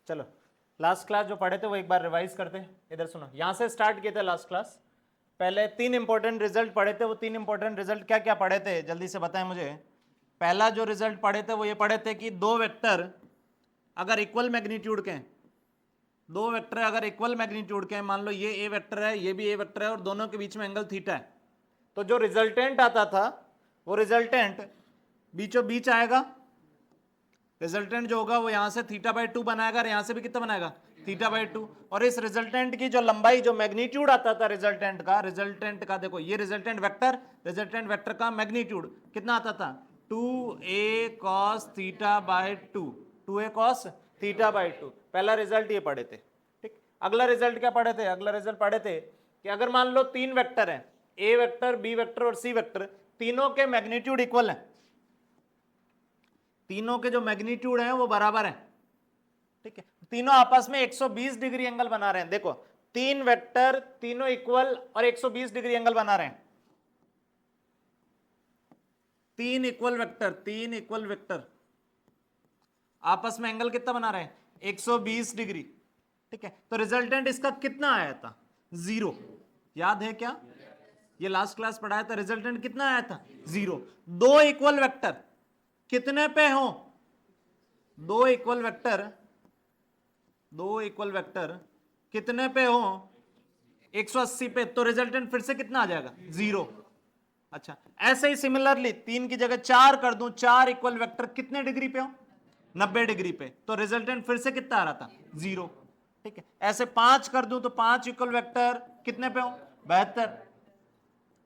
चलो last class जो पढ़े थे वो एक बार रिवाइज करते हैं। इधर सुनो, यहां से स्टार्ट किए थे लास्ट क्लास। पहले 3 इंपॉर्टेंट रिजल्ट पढ़े थे। वो 3 इंपॉर्टेंट रिजल्ट क्या क्या पढ़े थे जल्दी से बताएं मुझे। पहला जो रिजल्ट पढ़े थे वो ये पढ़े थे कि दो वेक्टर अगर इक्वल मैग्नीट्यूड के हैं, दो वेक्टर अगर इक्वल मैग्नीट्यूड के हैं, मान लो ये ए वेक्टर है ये भी ए वेक्टर है और दोनों के बीच में एंगल थीटा है, तो जो रिजल्टेंट आता था वो रिजल्टेंट बीचों बीच आएगा। रिजल्टेंट जो होगा वो यहां से थीटा बाई 2 बनाएगा और यहां से भी कितना बनाएगा, थीटा बाई 2। और इस रिजल्टेंट की जो लंबाई, जो मैग्नीट्यूड आता था रिजल्टेंट का देखो, ये रिजल्टेंट वेक्टर का मैग्नीट्यूड कितना आता था, 2a cos theta by 2, 2a cos theta by 2। पहला रिजल्ट ये पढ़े थे। ठीक, अगला रिजल्ट क्या पढ़े थे, अगला रिजल्ट पढ़े थे कि अगर मान लो 3 वेक्टर हैं, ए वेक्टर बी वेक्टर और सी वेक्टर, तीनों के मैग्नीट्यूड इक्वल है, तीनों के जो मैग्नीट्यूड है वो बराबर है। ठीक है, तीनों आपस में 120 डिग्री एंगल बना रहे हैं। देखो 3 वेक्टर तीनों इक्वल और 120 डिग्री एंगल बना रहे हैं। 3 इक्वल वेक्टर आपस में एंगल कितना बना रहे हैं, 120 डिग्री। ठीक है, तो रिजल्टेंट इसका कितना आया था, 0। याद है क्या, ये लास्ट क्लास पढ़ाया था, रिजल्टेंट कितना आया था, 0। दो इक्वल वेक्टर कितने पे हो, दो इक्वल वेक्टर कितने पे हो, 180 पे, तो रिजल्टेंट फिर से कितना आ जाएगा, 0। अच्छा, ऐसे ही सिमिलरली 3 की जगह 4 कर दूं, 4 इक्वल वेक्टर कितने डिग्री पे हो, 90 डिग्री पे, तो रिजल्टेंट फिर से कितना आ रहा था, 0। ठीक है, ऐसे 5 कर दूं तो 5 इक्वल वेक्टर कितने पे हो,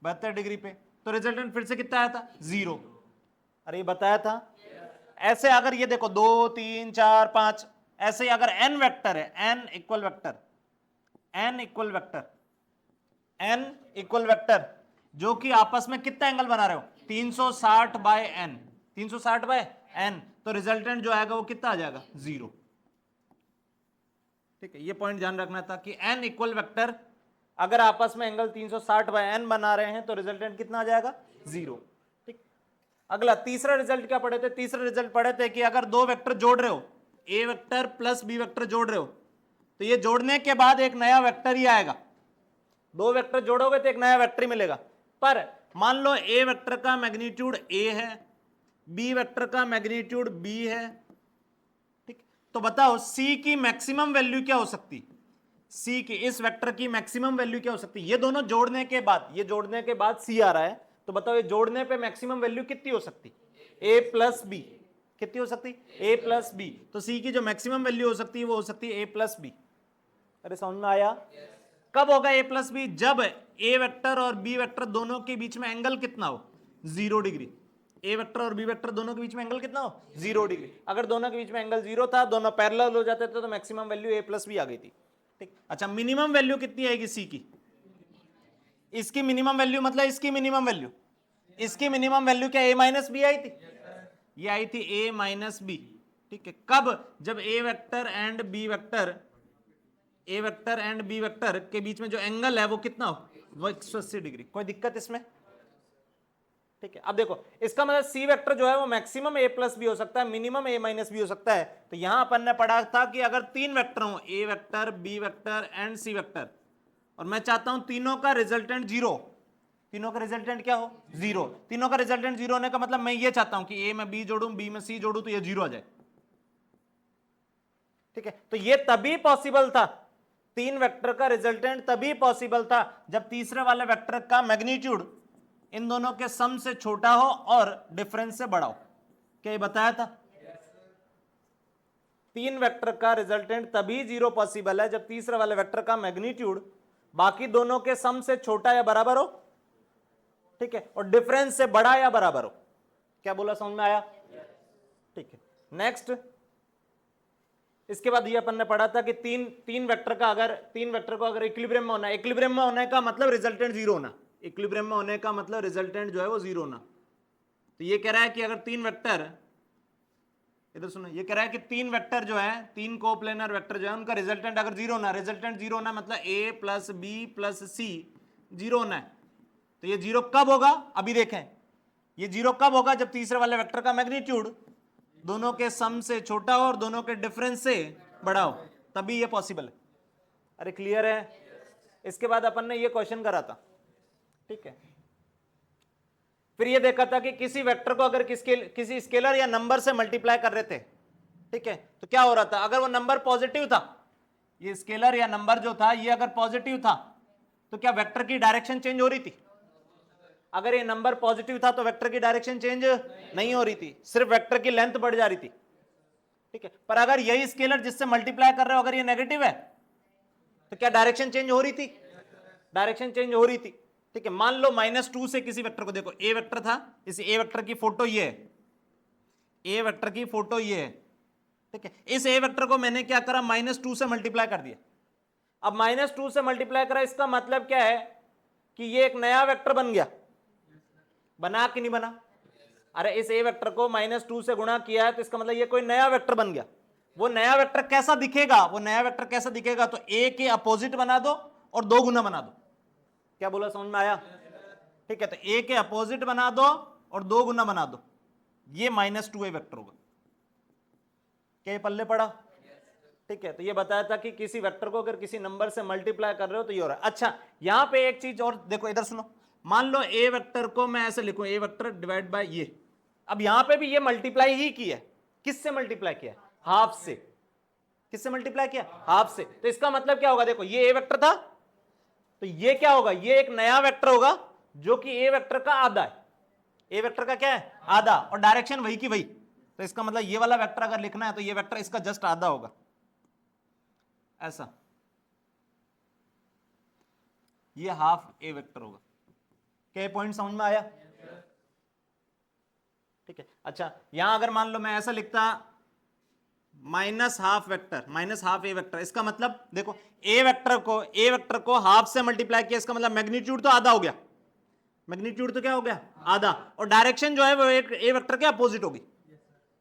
72 डिग्री पे, तो रिजल्टेंट फिर से कितना आया था, 0। अरे ये बताया था। ऐसे अगर ये देखो 2 3 4 5, ऐसे ही अगर n वेक्टर है, n इक्वल वेक्टर जो कि आपस में कितना एंगल बना रहे हो, 360 बाय n, 360 बाय n, तो रिजल्टेंट जो आएगा वो कितना आ जाएगा, 0। ठीक है, ये पॉइंट ध्यान रखना था कि n इक्वल वेक्टर अगर आपस में एंगल 360 बाय n बना रहे हैं तो रिजल्टेंट कितना आ जाएगा, 0। ठीक, अगला तीसरा रिजल्ट क्या पढ़े थे, तीसरा रिजल्ट पढ़े थे कि अगर दो वेक्टर जोड़ रहे हो, A vector plus B vector जोड़ रहे हो, तो ये जोड़ने के बाद एक नया वेक्टर ही आएगा। दो वेक्टर जोड़ोगे तो एक नया वेक्टर ही मिलेगा। पर मान लो ए वेक्टर का मैग्नीट्यूड ए है, बी वेक्टर का मैग्नीट्यूड बी है। ठीक, तो बताओ सी की मैक्सिमम वैल्यू क्या हो सकती, सी की, इस वेक्टर की मैक्सिमम वैल्यू क्या हो सकती है। ये दोनों जोड़ने के बाद, ये जोड़ने के बाद सी आ रहा है, तो बताओ ये जोड़ने पे मैक्सिमम वैल्यू कितनी हो सकती, ए प्लस बी, कितनी हो सकती, ए प्लस बी। तो सी की जो मैक्सिमम वैल्यू हो सकती है वो हो सकती है ए प्लस बी। अरे समझ में आया, कब होगा ए प्लस बी, जब ए वेक्टर और बी वेक्टर दोनों के बीच में एंगल कितना हो, 0 डिग्री। ए वेक्टर और बी वेक्टर दोनों के बीच में एंगल कितना हो, 0 डिग्री। अगर दोनों के बीच में एंगल 0 था, दोनों पैरेलल हो जाते थे, तो मैक्सिमम वैल्यू ए प्लस बी आ गई थी। ठीक, अच्छा मिनिमम वैल्यू कितनी आएगी सी की, इसकी मिनिमम वैल्यू मतलब इसकी मिनिमम वैल्यू, इसकी मिनिमम वैल्यू क्या ए माइनस बी आई थी, ये आई थी ए माइनस बी। ठीक है, कब, जब ए वेक्टर एंड बी वेक्टर के बीच में जो एंगल है वो कितना हो, वो 180 डिग्री। कोई दिक्कत इसमें। ठीक है, अब देखो इसका मतलब सी वेक्टर जो है वो मैक्सिमम ए प्लस भी हो सकता है, मिनिमम ए माइनस भी हो सकता है। तो यहां अपन ने पढ़ा था कि अगर 3 वेक्टर हो, A vector B vector and C vector, और मैं चाहता हूं तीनों का रिजल्टेंट 0, तीनों का रिजल्टेंट क्या हो, 0। तीनों का रिजल्टेंट 0 होने का मतलब मैं ये चाहता हूं कि ए में बी जोड़ूं, बी में सी जोड़ूं, तो ये 0 आ जाए। ठीक है, तो ये तभी पॉसिबल था, 3 वेक्टर का रिजल्टेंट तभी पॉसिबल था जब तीसरे वाले वेक्टर का मैग्नीट्यूड इन दोनों के सम से छोटा हो और डिफरेंस से बड़ा हो। क्या ये बताया था, 3 वेक्टर का रिजल्टेंट तभी 0 पॉसिबल है जब तीसरे वाले वेक्टर का मैग्नीट्यूड बाकी दोनों के सम से छोटा या बराबर हो। ठीक है, और डिफरेंस से बड़ा या बराबर हो। क्या बोला, समझ में आया। ठीक है, नेक्स्ट, इसके बाद ये अपन ने पढ़ा था कि तीन वेक्टर को अगर इक्विलिब्रियम में होना है, इक्विलिब्रियम में होने का मतलब रिजल्टेंट 0 होना, इक्विलिब्रियम में होने का मतलब रिजल्टेंट जो है वो 0 होना। तो ये कह रहा है कि अगर 3 वेक्टर, इधर सुनो, ये कह रहा है कि 3 वेक्टर जो है, 3 कोप्लेनर वेक्टर जो है, उनका रिजल्टेंट अगर 0 होना, रिजल्टेंट 0 होना मतलब ए प्लस बी प्लस सी 0 होना है। तो ये 0 कब होगा, अभी देखें, ये 0 कब होगा, जब तीसरे वाले वेक्टर का मैग्नीट्यूड दोनों के सम से छोटा हो और दोनों के डिफरेंस से बड़ा हो, तभी ये पॉसिबल है। अरे क्लियर है? इसके बाद अपन ने ये क्वेश्चन करा था, ठीक है। फिर ये देखा था कि किसी वेक्टर को अगर किसी स्केलर या नंबर से मल्टीप्लाई कर रहे थे, ठीक है, तो क्या हो रहा था, अगर वो नंबर पॉजिटिव था, ये स्केलर या नंबर जो था ये अगर पॉजिटिव था, तो क्या वेक्टर की डायरेक्शन चेंज हो रही थी? अगर ये नंबर पॉजिटिव था तो वेक्टर की डायरेक्शन चेंज नहीं हो रही थी, सिर्फ वेक्टर की लेंथ बढ़ जा रही थी, ठीक है। पर अगर यही स्केलर जिससे मल्टीप्लाई कर रहे हो अगर ये नेगेटिव है, तो क्या डायरेक्शन चेंज हो रही थी? डायरेक्शन चेंज हो रही थी, ठीक है। मान लो -2 से किसी वेक्टर को, देखो ए वेक्टर था, इस ए वेक्टर की फोटो ये है, ए वेक्टर की फोटो ये है, ठीक है। इस ए वेक्टर को मैंने क्या करा, -2 से मल्टीप्लाई कर दिया। अब -2 से मल्टीप्लाई करा, इसका मतलब क्या है कि ये एक नया वेक्टर बन गया, बना कि नहीं बना? अरे इस ए वेक्टर को -2 से गुणा किया है, तो इसका मतलब ये कोई नया वेक्टर बन गया। वो नया वेक्टर कैसा दिखेगा? वो नया वेक्टर कैसा दिखेगा? तो ए के अपोजिट बना दो और 2 गुना बना दो। क्या बोला, समझ में आया? ठीक है, तो ए के अपोजिट बना दो और 2 गुना बना दो, ये -2a वेक्टर होगा। क्या ये पल्ले पड़ा? ठीक है, तो ये बताया था कि किसी वेक्टर को अगर किसी नंबर से मल्टीप्लाई कर रहे हो तो ये हो रहा है। अच्छा, यहां पे एक चीज और देखो, इधर सुनो, मान लो ए वेक्टर को मैं ऐसे लिखूं, ए वेक्टर डिवाइड बाय ये। अब यहां पे भी ये मल्टीप्लाई ही की है, किससे मल्टीप्लाई किया? हाफ से। किससे मल्टीप्लाई किया? हाफ से। तो इसका मतलब क्या होगा, देखो ये ए वेक्टर था, तो ये क्या होगा, ये एक नया वेक्टर होगा जो कि ए वेक्टर का आधा है। ए वेक्टर का क्या है? आधा, और डायरेक्शन वही की वही। तो इसका मतलब ये वाला वेक्टर अगर लिखना है तो ये वेक्टर इसका जस्ट आधा होगा, ऐसा, ये हाफ ए वेक्टर होगा। क्या पॉइंट समझ में आया? ठीक है। अच्छा, यहां अगर मान लो मैं ऐसा लिखता -हाफ वेक्टर, -हाफ ए वेक्टर, इसका मतलब देखो ए वेक्टर को हाफ से मल्टीप्लाई किया, इसका मतलब मैग्नीट्यूड तो आधा हो गया, मैग्नीट्यूड तो क्या हो गया? आधा, और डायरेक्शन जो है वो एक ए वेक्टर के अपोजिट होगी।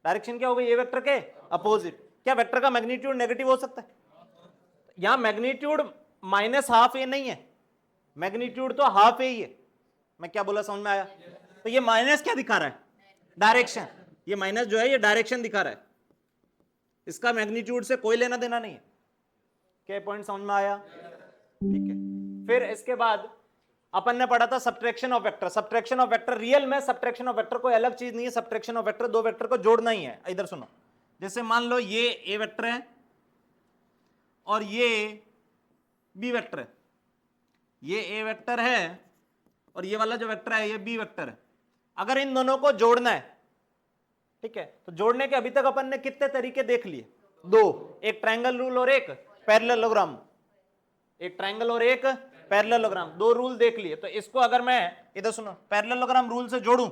डायरेक्शन क्या होगी? ए वेक्टर के अपोजिट। क्या वेक्टर का मैग्नीट्यूड नेगेटिव हो सकता है? यहां मैग्नीट्यूड -हाफ ए नहीं है, मैग्नीट्यूड तो हाफ ए ही है। मैं क्या बोला, समझ में आया? तो ये माइनस क्या दिखा रहा है? डायरेक्शन। ये माइनस जो है ये डायरेक्शन दिखा रहा है, इसका मैग्नीट्यूड से कोई लेना देना नहीं है। क्या पॉइंट समझ में आया? ठीक है। फिर इसके बाद अपन ने पढ़ा था subtraction of vector. Subtraction of vector, real में सब्ट्रैक्शन ऑफ वेक्टर कोई अलग चीज नहीं है। सब्ट्रैक्शन ऑफ वेक्टर, दो वेक्टर को जोड़ना ही है। इधर सुनो, जैसे मान लो ये ए वेक्टर है और ये बी वेक्टर है, ये ए वेक्टर है और ये वाला जो वेक्टर है ये बी वेक्टर है। अगर इन दोनों को जोड़ना है, ठीक है, तो जोड़ने के अभी तक अपन ने कितने तरीके देख लिए? दो, एक ट्रायंगल रूल और एक पैरेललोग्राम। एक ट्रायंगल और एक पैरेललोग्राम, दो रूल देख लिए। तो इसको अगर मैं, इधर सुनो, पैरेललोग्राम रूल से जोड़ूं,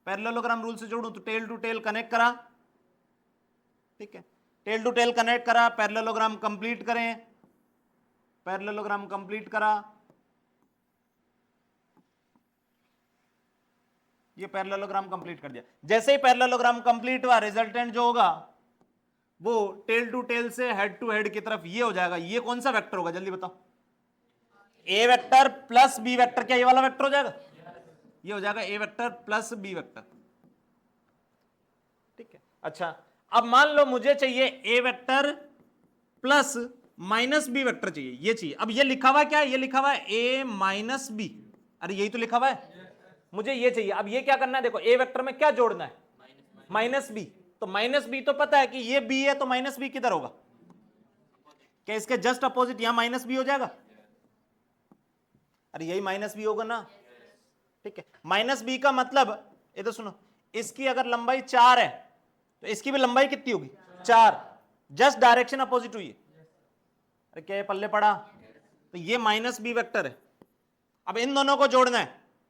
पैरेललोग्राम रूल से जोड़ूं तो टेल टू टेल कनेक्ट करा, ठीक है, टेल टू टेल कनेक्ट करा, पैरेललोग्राम कंप्लीट करें, पैरेललोग्राम कंप्लीट करा, ये पैरेललोग्राम कंप्लीट कर दिया। जैसे ही पैरेललोग्राम कंप्लीट हुआ, रिजल्टेंट जो होगा वो टेल टू टेल से हेड टू हेड की तरफ ये हो जाएगा। ये कौन सा वेक्टर होगा, जल्दी बताओ? A vector plus B vector. क्या ये वाला वेक्टर हो जाएगा? ये हो जाएगा A vector plus B vector, ठीक है। अच्छा, अब मान लो मुझे चाहिए A vector plus minus B vector चाहिए, ये चाहिए। अब ये लिखा हुआ क्या है? ये लिखा हुआ है ए माइनस बी। अरे यही तो लिखा हुआ है, मुझे ये चाहिए। अब ये क्या करना है, देखो ए वेक्टर में क्या जोड़ना है? Minus B. तो माइनस बी तो पता है कि ये बी है, तो माइनस बी किधर होगा? क्या इसके जस्ट अपोजिट यहां माइनस बी हो जाएगा? अरे यही माइनस बी होगा ना, ठीक है। माइनस बी का मतलब, इधर सुनो, इसकी अगर लंबाई 4 है तो इसकी भी लंबाई कितनी होगी? 4। जस्ट डायरेक्शन अपोजिट हुई है। अरे क्या ये पल्ले पड़ा? तो ये माइनस बी वेक्टर है। अब इन दोनों को जोड़ना है,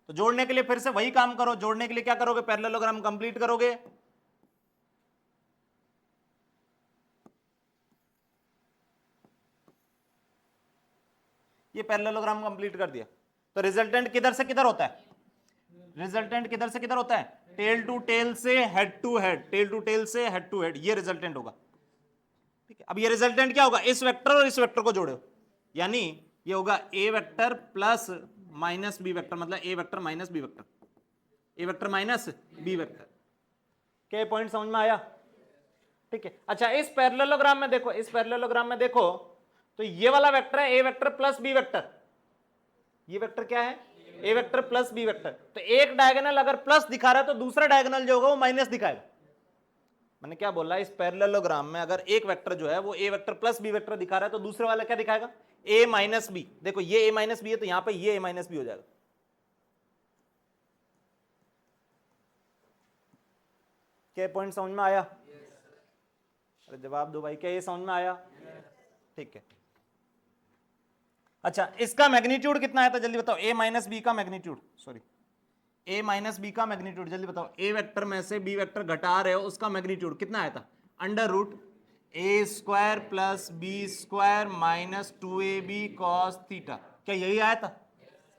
तो जोड़ने के लिए फिर से वही काम करो। जोड़ने के लिए क्या करोगे? पैरेललोग्राम कंप्लीट करोगे। ये पैरेललोग्राम कंप्लीट कर दिया, तो रिजल्टेंट किधर से किधर होता है? रिजल्टेंट किधर से किधर होता है? टेल टू टेल से head to head, tail to tail से हेड टू हेड, ये रिजल्टेंट होगा, ठीक है। अब ये रिजल्टेंट क्या होगा? इस वेक्टर और इस वेक्टर को जोड़ो, यानी ये होगा A vector plus minus B vector, मतलब A vector minus B vector, A vector minus B vector. क्या पॉइंट समझ में आया? ठीक है। अच्छा, इस पैरेललोग्राम में देखो, इस पैरेललोग्राम में देखो तो ये वाला वेक्टर है A vector plus B vector. ये वेक्टर क्या है? A vector plus B vector. तो एक डायगोनल अगर प्लस दिखा रहा है तो दूसरा डायगोनल जो होगा वो माइनस दिखाएगा। मैंने क्या बोला, इस पैरेललोग्राम में अगर एक वेक्टर जो है वो ए वेक्टर प्लस बी वेक्टर दिखा रहा है तो दूसरे वाला क्या दिखाएगा? ए माइनस बी। देखो ये ए माइनस बी है तो यहां पे ये ए माइनस बी हो जाएगा। क्या पॉइंट समझ में आया? अरे जवाब दो भाई, क्या ये समझ में आया? ठीक है। अच्छा, इसका मैग्नीट्यूड कितना आया था जल्दी बताओ? ए माइनस बी का मैग्नीट्यूड, सॉरी ए माइनस बी का मैग्नीट्यूड जल्दी बताओ। ए वेक्टर में से बी वेक्टर घटा रहे हो, उसका मैग्नीट्यूड कितना आया था? Under root A square plus B square minus 2ab cos theta. क्या यही आया था?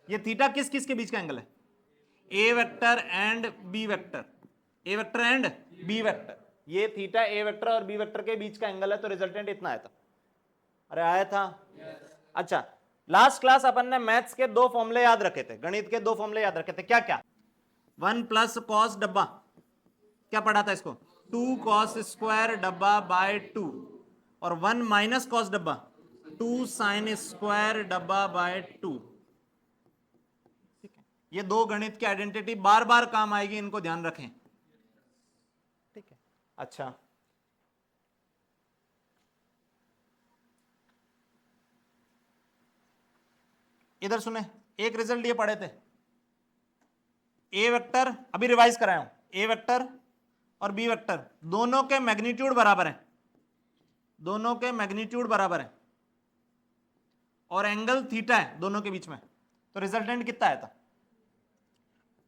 ये थीटा किस किस के बीच का एंगल है? A vector and B vector, A vector and B vector. ये थीटा ए वेक्टर और बी वेक्टर के बीच का एंगल है, तो रिजल्टेंट इतना आया था। अरे आया था। अच्छा, लास्ट क्लास अपन ने मैथ्स के दो फॉर्मूले याद रखे थे, गणित के दो फॉर्मूले याद रखे थे। क्या क्या? 1 प्लस कॉस डब्बा, क्या पढ़ा था इसको? 2 कॉस स्क्वायर डब्बा बाय 2, और 1 माइनस कॉस डब्बा 2 साइन स्क्वायर डब्बा बाय 2। ठीक है, ये दो गणित की आइडेंटिटी बार बार काम आएगी, इनको ध्यान रखें। ठीक है। अच्छा, इधर सुने, एक रिजल्ट ये पढ़े थे, ए वेक्टर अभी रिवाइज कराया हूं, ए वेक्टर और बी वेक्टर दोनों के मैग्नीट्यूड बराबर हैं, दोनों के मैग्नीट्यूड बराबर है और एंगल थीटा है दोनों के बीच में, तो रिजल्टेंट कितना आया था?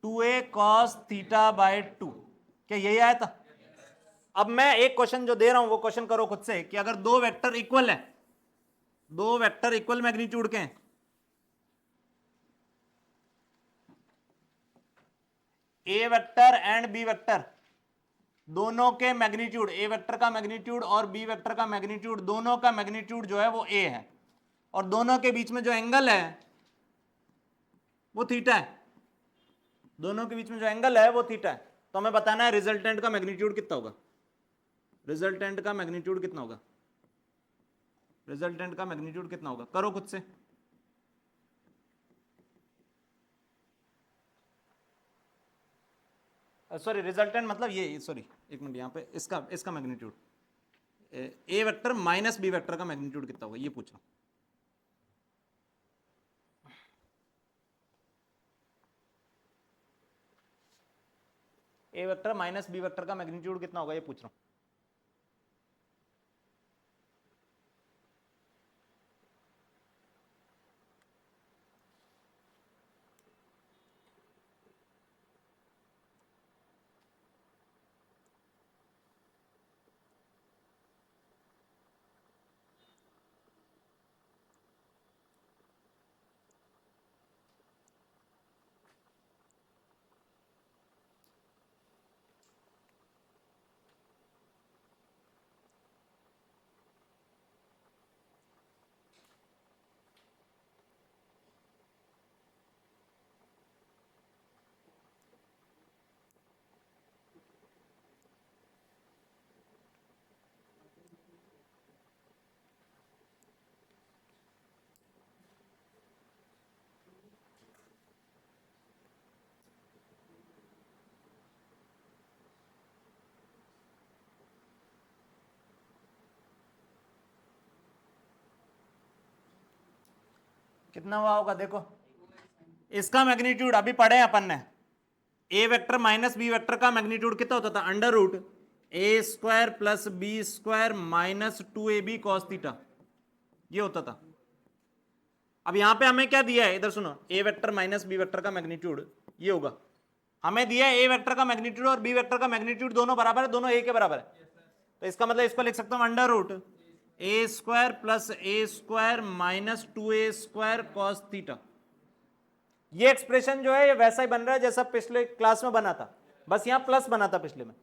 2a cos theta by 2। क्या यही आया था? अब मैं एक क्वेश्चन जो दे रहा हूं वो क्वेश्चन करो खुद से कि अगर दो वेक्टर इक्वल है, दो वेक्टर इक्वल मैग्नीट्यूड के हैं, ए वेक्टर एंड बी वेक्टर दोनों के मैग्नीट्यूड, ए वेक्टर का मैग्नीट्यूड और बी वेक्टर का मैग्नीट्यूड, दोनों का मैग्नीट्यूड जो है वो ए है, और दोनों के बीच में जो एंगल है वो थीटा है, दोनों के बीच में जो एंगल है वो थीटा है। तो हमें बताना है रिजल्टेंट का मैग्नीट्यूड कितना होगा, रिजल्टेंट का मैग्नीट्यूड कितना होगा, रिजल्टेंट का मैग्नीट्यूड कितना होगा, करो खुद से। सॉरी, रिजल्टेंट मतलब ये, सॉरी एक मिनट, यहाँ पे इसका इसका मैग्नीट्यूड, ए वेक्टर माइनस बी वेक्टर का मैग्नीट्यूड कितना होगा ये पूछ रहा हूं। ए वेक्टर माइनस बी वेक्टर का मैग्नीट्यूड कितना होगा ये पूछ रहा हूं। कितना हुआ होगा देखो, इसका मैग्नीट्यूड अभी पढ़े अपन ने, A vector minus B vector का मैग्नीट्यूड कितना होता था? Under root A square plus B square minus 2ab cos theta, ये होता था। अब यहां पे हमें क्या दिया है, इधर सुनो, ए वेक्टर माइनस बी वेक्टर का मैग्नीट्यूड ये होगा, हमें दिया है ए वेक्टर का मैग्नीट्यूड और बी वेक्टर का मैग्नीट्यूड दोनों बराबर है, दोनों ए के बराबर है, तो इसका मतलब इसको लिख सकता हूं under root A square plus A square minus 2a square cos theta. ये एक्सप्रेशन जो है ये वैसा ही बन रहा है जैसा पिछले क्लास में बना था, बस यहां प्लस बना था, पिछले में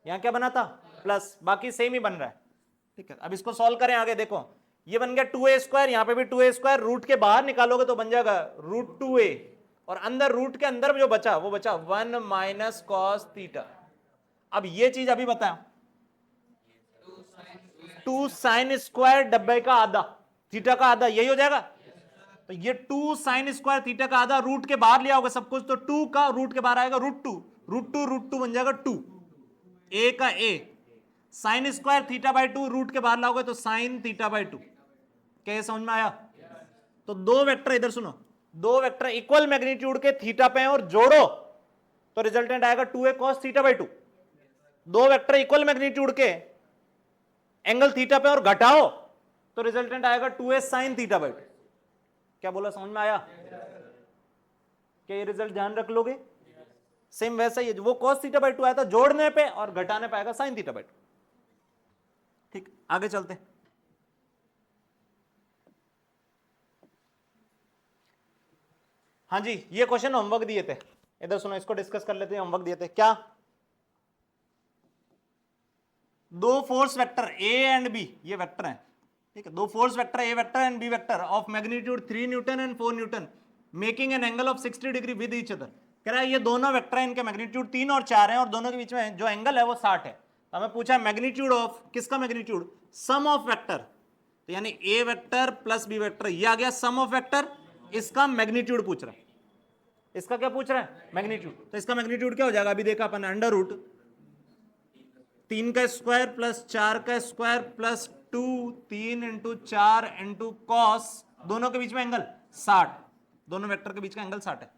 यहां क्या बना था? प्लस, बाकी सेम ही बन रहा है। ठीक है, अब इसको सॉल्व करें आगे, देखो ये बन गया 2a स्क्वायर, यहां पे भी 2a स्क्वायर, रूट के बाहर निकालोगे तो बन जाएगा रूट 2a, और अंदर रूट के अंदर जो बचा वो बचा 1 माइनस कॉस थीटा। अब ये चीज अभी बताया, 2 साइन स्क्वायर डब्बे का आधा, थीटा का आधा, यही हो जाएगा। तो ये 2 साइन स्क्वायर थीटा का आधा, रूट के बाहर लिया होगा सब कुछ, तो 2 का रूट के बाहर आएगा √2 बन जाएगा 2, ए का A, sine square theta by 2 root के बाहर लाओगे तो साइन थीटा बाई 2। क्या ये समझ में आया? तो दो वेक्टर, इधर सुनो, दो वेक्टर इक्वल मैग्नीट्यूड के थीटा पे हैं और जोड़ो तो रिजल्टेंट आएगा 2a cos थीटा बाई 2। दो वेक्टर इक्वल मैग्नीट्यूड के एंगल थीटा पे और घटाओ तो रिजल्टेंट आएगा 2a sin थीटा बाई 2। क्या बोला, समझ में आया? क्या ये रिजल्ट ध्यान रख लोगे? सेम वैसा ही है, वो cos थीटा बाई 2 आया था जोड़ने पे और घटाने पे आएगा sin थीटा बाई 2। ठीक, आगे चलते हैं। हाँ जी, ये क्वेश्चन होमवर्क दिए थे, इधर सुनो, इसको डिस्कस कर लेते हैं। होमवर्क दिए थे क्या? दो force vector A and B, ये वेक्टर है, ठीक है, दो force vector A vector and B vector of magnitude 3 newton and 4 newton making an angle of 60 degree with each other. कह रहा है ये दोनों वेक्टर है, इनके मैग्नीट्यूड 3 और 4 है और दोनों के बीच में जो एंगल है वो 60 है। तो हमें पूछा मैग्नीट्यूड ऑफ, किसका मैग्नीट्यूड? सम ऑफ वेक्टर, तो यानी ए वेक्टर प्लस बी वेक्टर, ये आ गया सम ऑफ वेक्टर, इसका मैग्नीट्यूड पूछ रहा है। इसका क्या पूछ रहा है? मैग्नीट्यूड। तो इसका मैग्नीट्यूड क्या हो जाएगा? अभी देखा अपन, अंडर रूट 3 का स्क्वायर प्लस 4 का square plus 2, 3 into 4 into cos, दोनों के बीच में एंगल 60, दोनों वेक्टर के बीच का एंगल 60 है,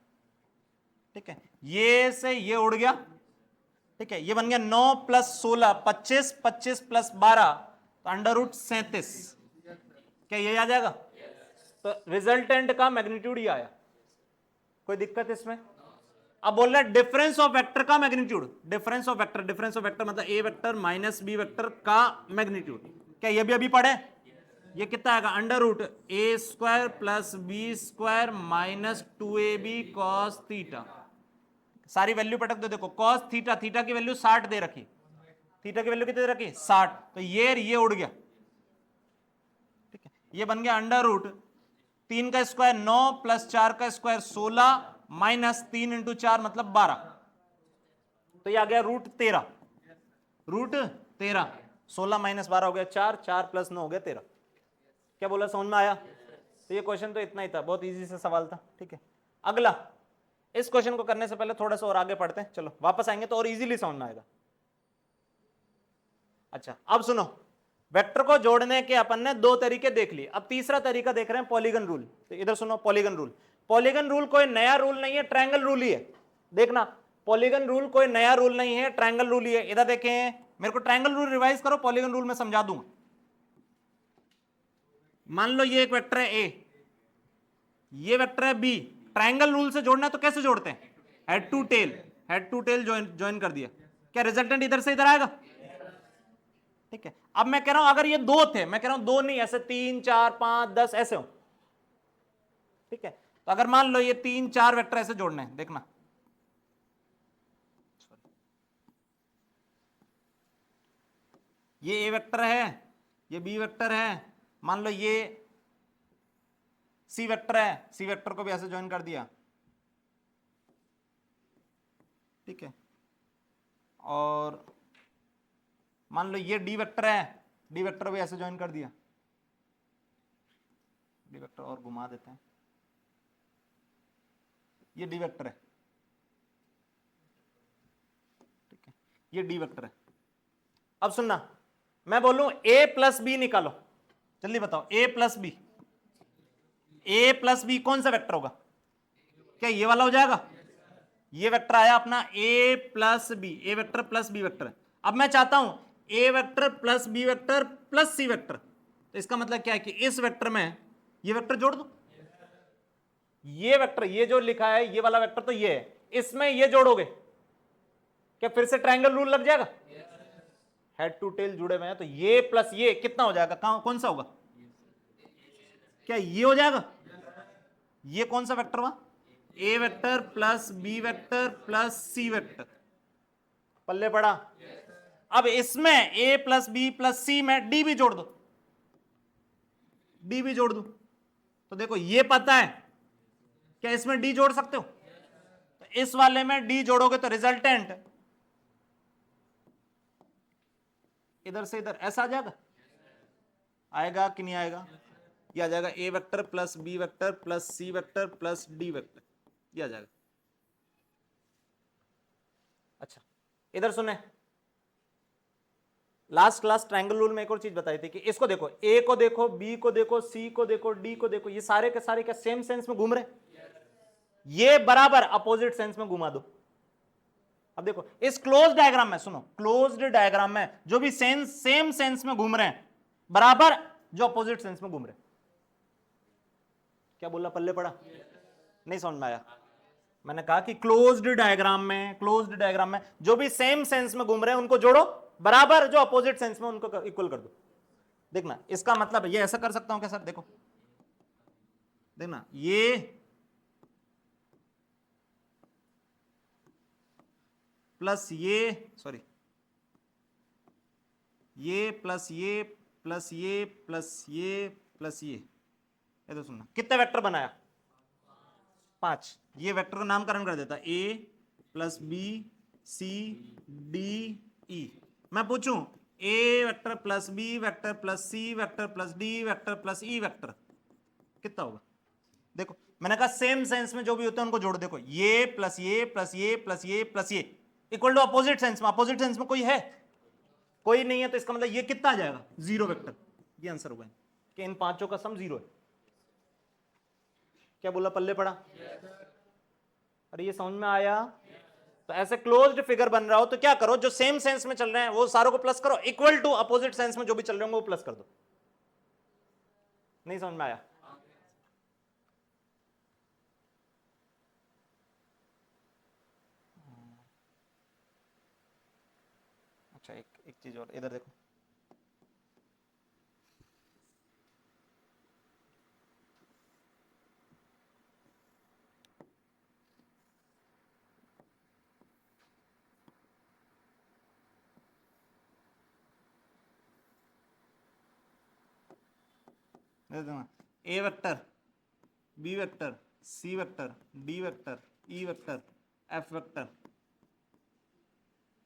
ठीक है। ये से ये उड़ गया, ठीक है, ये बन गया 9 प्लस 16 25, 25 प्लस 12 तो अंडर रूट 37। क्या ये आ जाएगा? तो रिजल्टेंट का मैग्नीट्यूड ये आया। कोई दिक्कत इसमें? अब बोल रहा है डिफरेंस ऑफ वेक्टर का magnitude, difference of vector, difference of vector मतलब A vector minus B vector का मैग्नीट्यूड। क्या ये भी अभी पढ़े? ये कितना आएगा? Under root A square plus B square minus 2ab cos theta. सारी वैल्यू पटक दो, देखो cos थीटा, थीटा की वैल्यू 60 दे रखी, थीटा की वैल्यू कितनी दे रखी? 60, तो ये उड़ गया, ठीक है। ये बन गया अंडर रूट 3 का स्क्वायर 9 प्लस 4 का स्क्वायर 16 माइनस 3 इंटू 4 मतलब 12, तो ये आ गया √13, √13, 16 माइनस 12 हो गया 4, 4 प्लस 9 हो गया 13। क्या बोला, समझ में आया? तो ये क्वेश्चन तो इतना ही था, बहुत इजी सा सवाल था, ठीक है। अगला, इस क्वेश्चन को करने से पहले थोड़ा सा और आगे पढ़ते हैं, चलो वापस आएंगे तो और इजीली समझ में आएगा। अच्छा, अब सुनो, वेक्टर को जोड़ने के अपन ने दो तरीके देख लिए, अब तीसरा तरीका देख रहे हैं, पॉलीगन रूल। तो इधर सुनो, पॉलीगन रूल, पॉलीगन रूल कोई नया रूल नहीं है, ट्रायंगल रूल ही है। देखना, पॉलीगन रूल कोई नया रूल नहीं है, ट्रायंगल रूल ही है। इधर देखें, मेरे को ट्रायंगल रूल रिवाइज करो, पॉलीगन रूल में समझा दूंगा। मान लो ये एक वेक्टर है ए, ये वेक्टर है बी, ट्रायंगल रूल से जोड़ना है तो कैसे जोड़ते हैं? हेड टू टेल ज्वाइन कर दिया, क्या रिजल्टेंट इधर से इधर आएगा? ठीक है। अब मैं कह रहा हूं अगर ये दो थे, मैं कह रहा हूं दो नहीं, ऐसे 3 4 5 10 ऐसे हो, ठीक है। तो अगर मान लो ये 3 4 वेक्टर ऐसे जोड़ने हैं, देखना, ये ए वेक्टर है, ये बी वेक्टर है, मान लो ये सी वेक्टर है, सी वेक्टर को भी ऐसे ज्वाइन कर दिया, ठीक है। और मान लो ये डी वेक्टर है, डी वेक्टर भी ऐसे ज्वाइन कर दिया, डी वेक्टर और घुमा देते हैं, ये डी वेक्टर है, ठीक है, ये डी वेक्टर है। अब सुनना, मैं बोलूं a प्लस बी निकालो, जल्दी बताओ, a plus B, a plus B कौन सा वेक्टर होगा? क्या ये वाला हो जाएगा? ये वेक्टर आया अपना a plus B, A vector plus B vector. अब मैं चाहता हूं a vector plus B vector plus C vector, तो इसका मतलब क्या है कि इस वेक्टर में ये वेक्टर जोड़ दो, ये वेक्टर, ये जो लिखा है ये वाला वेक्टर तो ये है, इसमें ये जोड़ोगे, क्या फिर से ट्रायंगल रूल लग जाएगा? हेड टू टेल जुड़े हुए हैं, तो ये प्लस ये कितना हो जाएगा? कौन सा होगा? क्या ये हो जाएगा? ये कौन सा वेक्टर हुआ? A vector plus B vector plus C vector, पल्ले पड़ा। अब इसमें a plus B plus C में डी भी जोड़ दो, डी भी जोड़ दो, तो देखो ये पता है, क्या इसमें डी जोड़ सकते हो? तो इस वाले में डी जोड़ोगे तो रिजल्टेंट इधर से इधर ऐसा आ जाएगा, आएगा कि नहीं आएगा? ये आ जाएगा A vector plus B vector plus C vector plus D vector, ये आ जाएगा। अच्छा इधर सुने, लास्ट क्लास ट्रायंगल रूल में एक और चीज बताई थी कि इसको देखो, ए को देखो, बी को देखो, सी को देखो, डी को देखो, ये सारे के सारे क्या सेम सेंस में घूम रहे? ये बराबर अपोजिट सेंस में घुमा दो। अब देखो इस क्लोज डायग्राम में, सुनो, क्लोज्ड डायग्राम में जो भी सेम सेंस में घूम रहे हैं बराबर जो अपोजिट सेंस में घूम रहे हैं। क्या बोला, पल्ले पड़ा? नहीं समझ में आया? मैंने कहा कि क्लोज्ड डायग्राम में जो भी सेम सेंस में घूम रहे हैं उनको जोड़ो, बराबर जो अपोजिट सेंस में उनको इक्वल कर दो। देखना इसका मतलब ये ऐसा कर सकता हूं क्या सर? देखो देखना, ये प्लस ये, सॉरी, ये प्लस ये प्लस ये प्लस ये प्लस ये तो सुनना कितने वेक्टर बनाया? 5। ये वेक्टर का नामकरण कर देता A plus B C D E. मैं पूछूं A vector plus B vector plus C vector plus D vector plus E vector कितना होगा? देखो मैंने कहा सेम सेंस में जो भी होते हैं उनको जोड़। देखो ये प्लस ये प्लस ये प्लस ये प्लस ये इक्वल टू अपोजिट सेंस में। अपोजिट सेंस में कोई है? कोई नहीं है, तो इसका मतलब ये कितना आ जाएगा? 0 वेक्टर। ये आंसर होगा कि इन पांचों का सम 0 है। क्या बोला, पल्ले पड़ा? अरे ये समझ में आया? तो ऐसे क्लोज्ड फिगर बन रहा हो तो क्या करो, जो सेम सेंस में चल रहे हैं वो सारों को प्लस करो, इक्वल टू अपोजिट सेंस में जो भी चल रहे होंगे वो प्लस कर दो। नहीं समझ में आया? अच्छा एक चीज और, इधर देखो, A vector B vector C vector D vector E vector F vector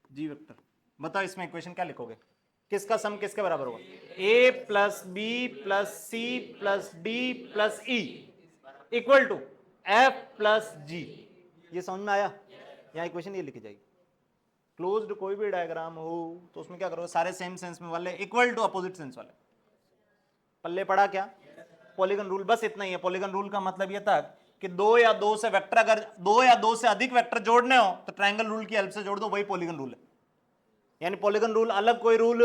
G vector. बताओ इसमें इक्वेशन क्या लिखोगे? किसका सम किसके बराबर होगा? A plus B plus C plus D plus E equal to F plus G. ये समझ में आया? यहाँ इक्वेशन ये लिखी जाएगी। क्लोज्ड कोई भी डायग्राम हो तो उसमें क्या करोगे, सारे सेम सेंस में वाले इक्वल टू अपोजिट सेंस वाले। पल्ले पड़ा क्या? पॉलीगन रूल बस इतना ही है। पॉलीगन रूल का मतलब यह था कि दो या दो से वेक्टर, अगर दो या दो से अधिक वेक्टर जोड़ने हो तो ट्रायंगल रूल की हेल्प से जोड़ दो, वही पॉलीगन रूल है। यानी पॉलीगन रूल अलग कोई रूल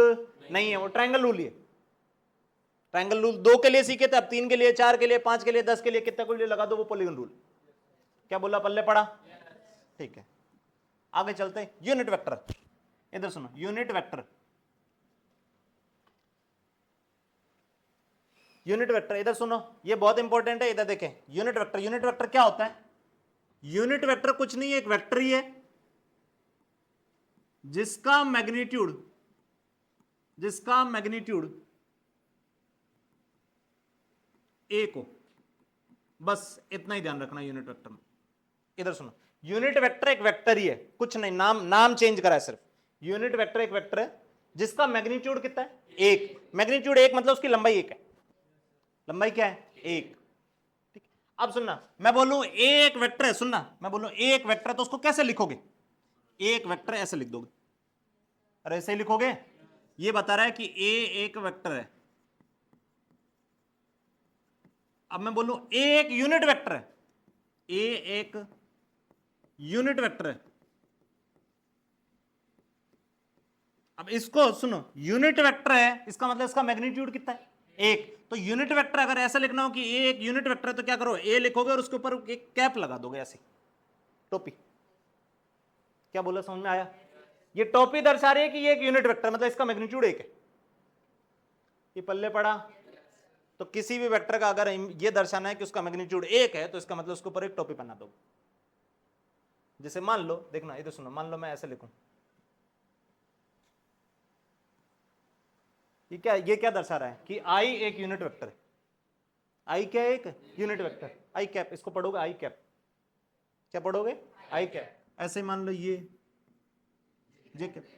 नहीं है, वो ट्रायंगल रूल ही है। ट्रायंगल रूल 2 के लिए सीखे थे, अब 3 के लिए, 4 के लिए, 5 के लिए, 10 के लिए, कितना के लिए लगा दो, वो पॉलीगन रूल। क्या बोला, पल्ले पड़ा? ठीक है, आगे चलते हैं। यूनिट वेक्टर, इधर सुनो, यूनिट वेक्टर, यूनिट वेक्टर इधर सुनो, ये बहुत इंपॉर्टेंट है, इधर देखें। यूनिट वेक्टर, यूनिट वेक्टर क्या होता है? यूनिट वेक्टर कुछ नहीं है, एक वेक्टर ही है जिसका मैग्नीट्यूड ए को, बस इतना ही ध्यान रखना यूनिट वेक्टर में। इधर सुनो, यूनिट वेक्टर एक वेक्टर ही है, कुछ नहीं, नाम चेंज करा है सिर्फ। यूनिट वेक्टर एक वेक्टर है जिसका मैग्नीट्यूड कितना है? 1। मैग्नीट्यूड 1 मतलब उसकी लंबाई 1 है। लंबाई क्या है? 1। ठीक। अब सुनना, मैं बोलूं एक वेक्टर है, सुनना, मैं बोलूं एक वेक्टर है तो उसको कैसे लिखोगे? एक वेक्टर ऐसे लिख दोगे। अरे ऐसे ही लिखोगे। ये बता रहा है कि ए एक वेक्टर है। अब मैं बोलूं ए एक यूनिट वेक्टर है, ए एक यूनिट वेक्टर है। अब इसको सुनो, यूनिट वेक्टर है, इसका मतलब इसका मैग्नीट्यूड कितना है? 1। तो यूनिट वेक्टर अगर ऐसा लिखना हो कि ए एक यूनिट वेक्टर है तो क्या करो, ए लिखोगे और उसके ऊपर एक कैप लगा दोगे, ऐसे टोपी। क्या बोला, समझ में आया? ये टोपी दर्शा रही है कि ये एक यूनिट वेक्टर, मतलब इसका मैग्नीट्यूड 1 है। ये पल्ले पड़ा? तो किसी भी वेक्टर का अगर ये दर्शाना है कि उसका मैग्नीट्यूड 1 है तो इसका मतलब उसके ऊपर एक टोपी पहना दो। जैसे मान लो, देखना इधर सुनो, मान लो मैं ऐसे लिखूं, ये क्या दर्शा रहा है कि आई एक यूनिट वेक्टर है। आई क्या है? एक यूनिट वेक्टर, आई कैप, इसको पढ़ोगे आई कैप। क्या पढ़ोगे? I cap. ऐसे मान लो ये J cap,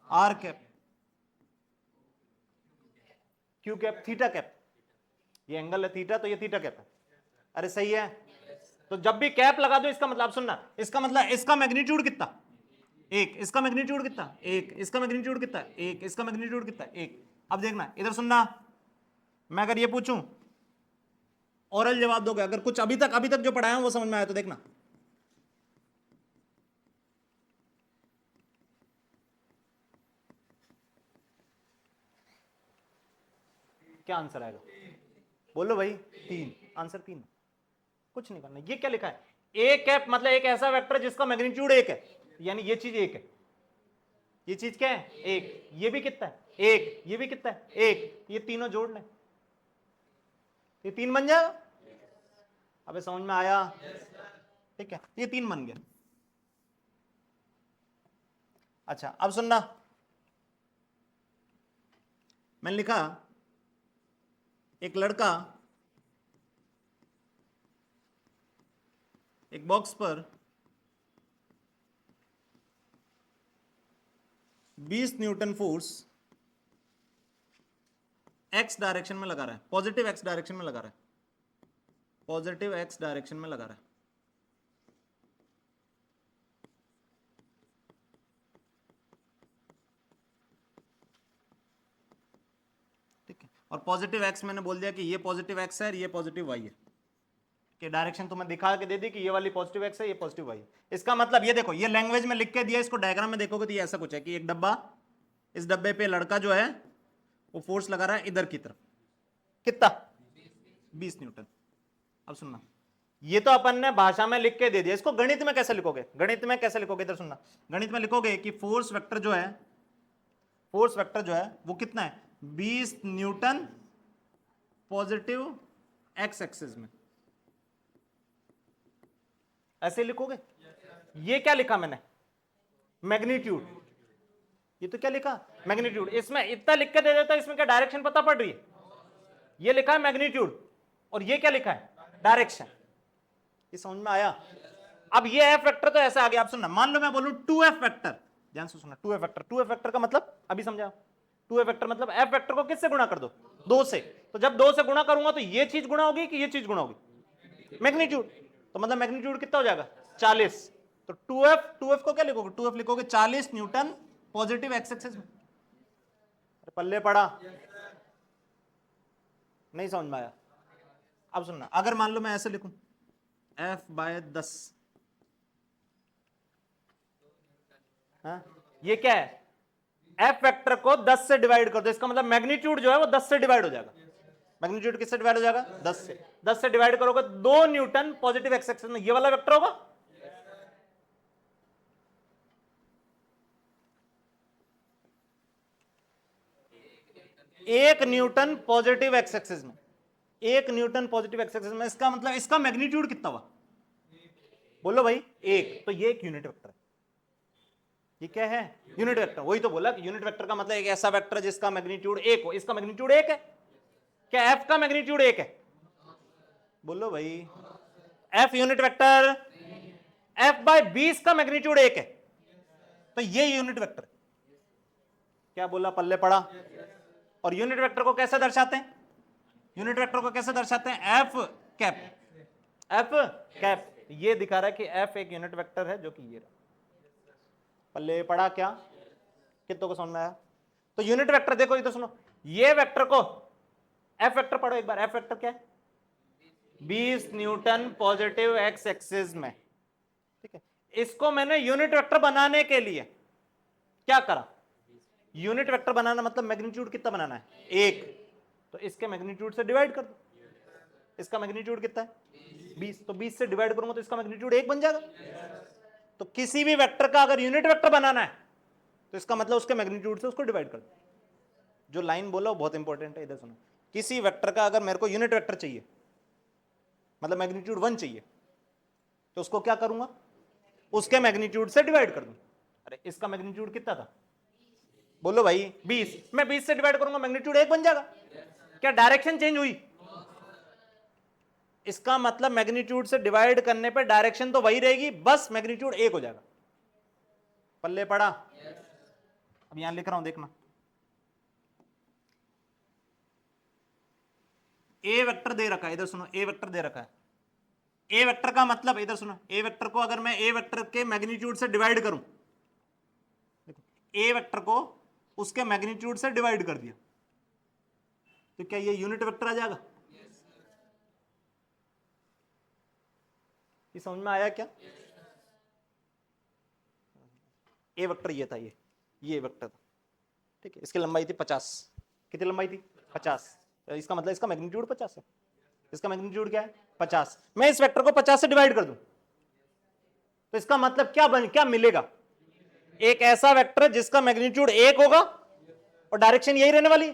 R cap, Q cap theta cap, ये एंगल है थीटा तो ये थीटा कैप है। अरे सही है, तो जब भी कैप लगा दो इसका मतलब सुनना, इसका मतलब इसका मैग्नीट्यूड कितना, एक, इसका मैग्नीट्यूड कितना एक, इसका मैग्नीट्यूड कितना एक, इसका मैग्नीट्यूड कितना एक। अब देखना इधर सुनना, मैं अगर ये पूछूं ओरल जवाब दोगे, अगर कुछ अभी तक जो पढ़ाया वो समझ में आया तो देखना क्या आंसर आएगा, बोलो भाई 3, आंसर 3, कुछ नहीं करना। ये क्या लिखा है, ए कैप मतलब एक ऐसा वेक्टर जिसका मैग्नीट्यूड 1 है, यानी ये चीज 1 है, ये चीज क्या है 1, ये भी कितना है 1, ये भी कितना है 1, ये तीनों जोड़ लें, ये 3 बन जाएगा। अबे समझ में आया, ठीक है, ये 3 बन गया। अच्छा अब सुनना, मैंने लिखा एक लड़का एक बॉक्स पर 20 न्यूटन फोर्स एक्स डायरेक्शन में लगा रहा है, पॉजिटिव एक्स डायरेक्शन में लगा रहा है, पॉजिटिव एक्स डायरेक्शन में लगा रहा है। ठीक है, और पॉजिटिव एक्स मैंने बोल दिया कि ये पॉजिटिव एक्स है, ये पॉजिटिव वाई है, कि डायरेक्शन तुम्हें दिखा के दे दी कि ये वाली पॉजिटिव एक्स है, ये पॉजिटिव वाई। इसका मतलब ये देखो, ये लैंग्वेज में लिख के दिया, इसको डायग्राम में देखोगे तो ये ऐसा कुछ है कि एक डब्बा, इस डब्बे पे लड़का जो है वो फोर्स लगा रहा है इधर की तरफ, कितना 20 न्यूटन। अब सुनना, ये तो अपन ने भाषा में लिख के दे दिया, इसको गणित में कैसे लिखोगे, गणित में कैसे लिखोगे, इधर सुनना, गणित में लिखोगे कि फोर्स वेक्टर जो है, फोर्स वेक्टर जो है वो कितना है 20 न्यूटन पॉजिटिव एक्स एक्सिस में, ऐसे लिखोगे। ये क्या लिखा मैंने, मैग्नीट्यूड, ये तो क्या लिखा मैग्नीट्यूड, इसमें इतना लिख के दे देता, इसमें क्या डायरेक्शन पता पड़ रही है, ये लिखा है मैग्नीट्यूड और ये क्या लिखा है डायरेक्शन, ये समझ में आया। अब ये एफ वेक्टर तो ऐसा आ गया। आप सुनना, मान लो मैं बोलूं 2f वेक्टर, ध्यान से सुनना, 2f वेक्टर, 2f वेक्टर का मतलब अभी समझा, 2f वेक्टर मतलब f वेक्टर को किससे गुणा कर दो, 2 से, तो जब 2 से गुणा करूंगा तो ये चीज गुणा होगी कि ये चीज गुणा होगी, मैग्नीट्यूड, तो मतलब मैग्नीट्यूड कितना हो जाएगा 40, तो 2f को क्या लिखोगे, 2f लिखोगे 40 न्यूटन पॉजिटिव एक्स एक्सिस में। पल्ले पड़ा, नहीं समझ में आया। अब सुनना, अगर मान लो मैं ऐसे लिखूं f/10, हाँ ये क्या है, f वेक्टर को 10 से डिवाइड कर दो, इसका मतलब मैग्नीट्यूड जो है वो 10 से डिवाइड हो जाएगा, मैग्नीट्यूड किससे डिवाइड हो जाएगा 10 से, 10 से डिवाइड करोगे 2 न्यूटन पॉजिटिव एक्स एक्सिस में, ये वाला वेक्टर होगा। एक न्यूटन पॉजिटिव एक्स एक्सिस में, 1 न्यूटन पॉजिटिव एक्स एक्सिस में, इसका मतलब इसका मैग्नीट्यूड कितना हुआ, बोलो भाई 1, तो ये एक यूनिट वेक्टर है, ये क्या है यूनिट वेक्टर, वही तो बोला कि यूनिट वेक्टर का मतलब एक ऐसा वेक्टर जिसका मैग्नीट्यूड 1 हो, इसका मैग्नीट्यूड 1 है, क्या f का मैग्नीट्यूड 1 है, बोलो भाई f यूनिट वेक्टर, f/20 का मैग्नीट्यूड 1 है, तो ये यूनिट वेक्टर, क्या बोला पल्ले पड़ा। और यूनिट वेक्टर को कैसे दर्शाते हैं, यूनिट वेक्टर को कैसे दर्शाते हैं, f कैप, f कैप, ये दिखा रहा है कि f एक यूनिट वेक्टर है जो कि ये रहा, पल्ले पड़ा क्या, कितनों को समझ में आया। तो यूनिट वेक्टर देखो इधर सुनो, ये वेक्टर को f वेक्टर पढ़ो एक बार, f वेक्टर क्या है 20 न्यूटन पॉजिटिव एक्स एक्सिस में, ठीक है। इसको मैंने यूनिट वेक्टर बनाने के लिए क्या करा, यूनिट वेक्टर बनाना मतलब मैग्नीट्यूड कितना बनाना है 1, तो इसके मैग्नीट्यूड से डिवाइड कर दो, इसका मैग्नीट्यूड कितना है 20, तो 20 से डिवाइड करूंगा तो इसका मैग्नीट्यूड 1 बन जाएगा। तो किसी भी वेक्टर का अगर यूनिट वेक्टर बनाना है तो इसका मतलब उसके मैग्नीट्यूड से उसको डिवाइड कर दो। जो लाइन बोला वो बहुत इंपॉर्टेंट है, इधर सुनो, किसी वेक्टर का अगर मेरे को यूनिट वेक्टर चाहिए मतलब मैग्नीट्यूड 1 चाहिए, तो उसको क्या करूंगा, उसके मैग्नीट्यूड से डिवाइड कर दूं। अरे इसका मैग्नीट्यूड कितना था, बोलो भाई 20, मैं 20 से डिवाइड करूंगा मैग्नीट्यूड 1 बन जाएगा, क्या डायरेक्शन चेंज हुई, इसका मतलब मैग्नीट्यूड से डिवाइड करने पे डायरेक्शन तो वही रहेगी, बस मैग्नीट्यूड 1 हो जाएगा, पल्ले पड़ा। अब यहां लिख रहा हूं देखना, ए वेक्टर दे रखा है, इधर सुनो, ए वेक्टर दे रखा है। ए वेक्टर का मतलब, इधर सुनो, ए वेक्टर को अगर मैं ए वेक्टर के मैग्नीट्यूड से डिवाइड करूं, ए वेक्टर को उसके मैग्नीट्यूड से डिवाइड कर दिया, तो क्या ये यूनिट वेक्टर आ जाएगा? ये समझ में आया क्या? ए वेक्टर ये था, ये वेक्टर था, ठीक है। इसकी लंबाई थी 50। कितनी लंबाई थी? 50। इसका मतलब इसका मैग्नीट्यूड 50 है। इसका मैग्नीट्यूड क्या है? 50। मैं इस वेक्टर को 50 से डिवाइड कर दूं तो इसका मतलब क्या मिलेगा? एक ऐसा वेक्टर जिसका मैग्नीट्यूड 1 होगा और डायरेक्शन यही रहने वाली,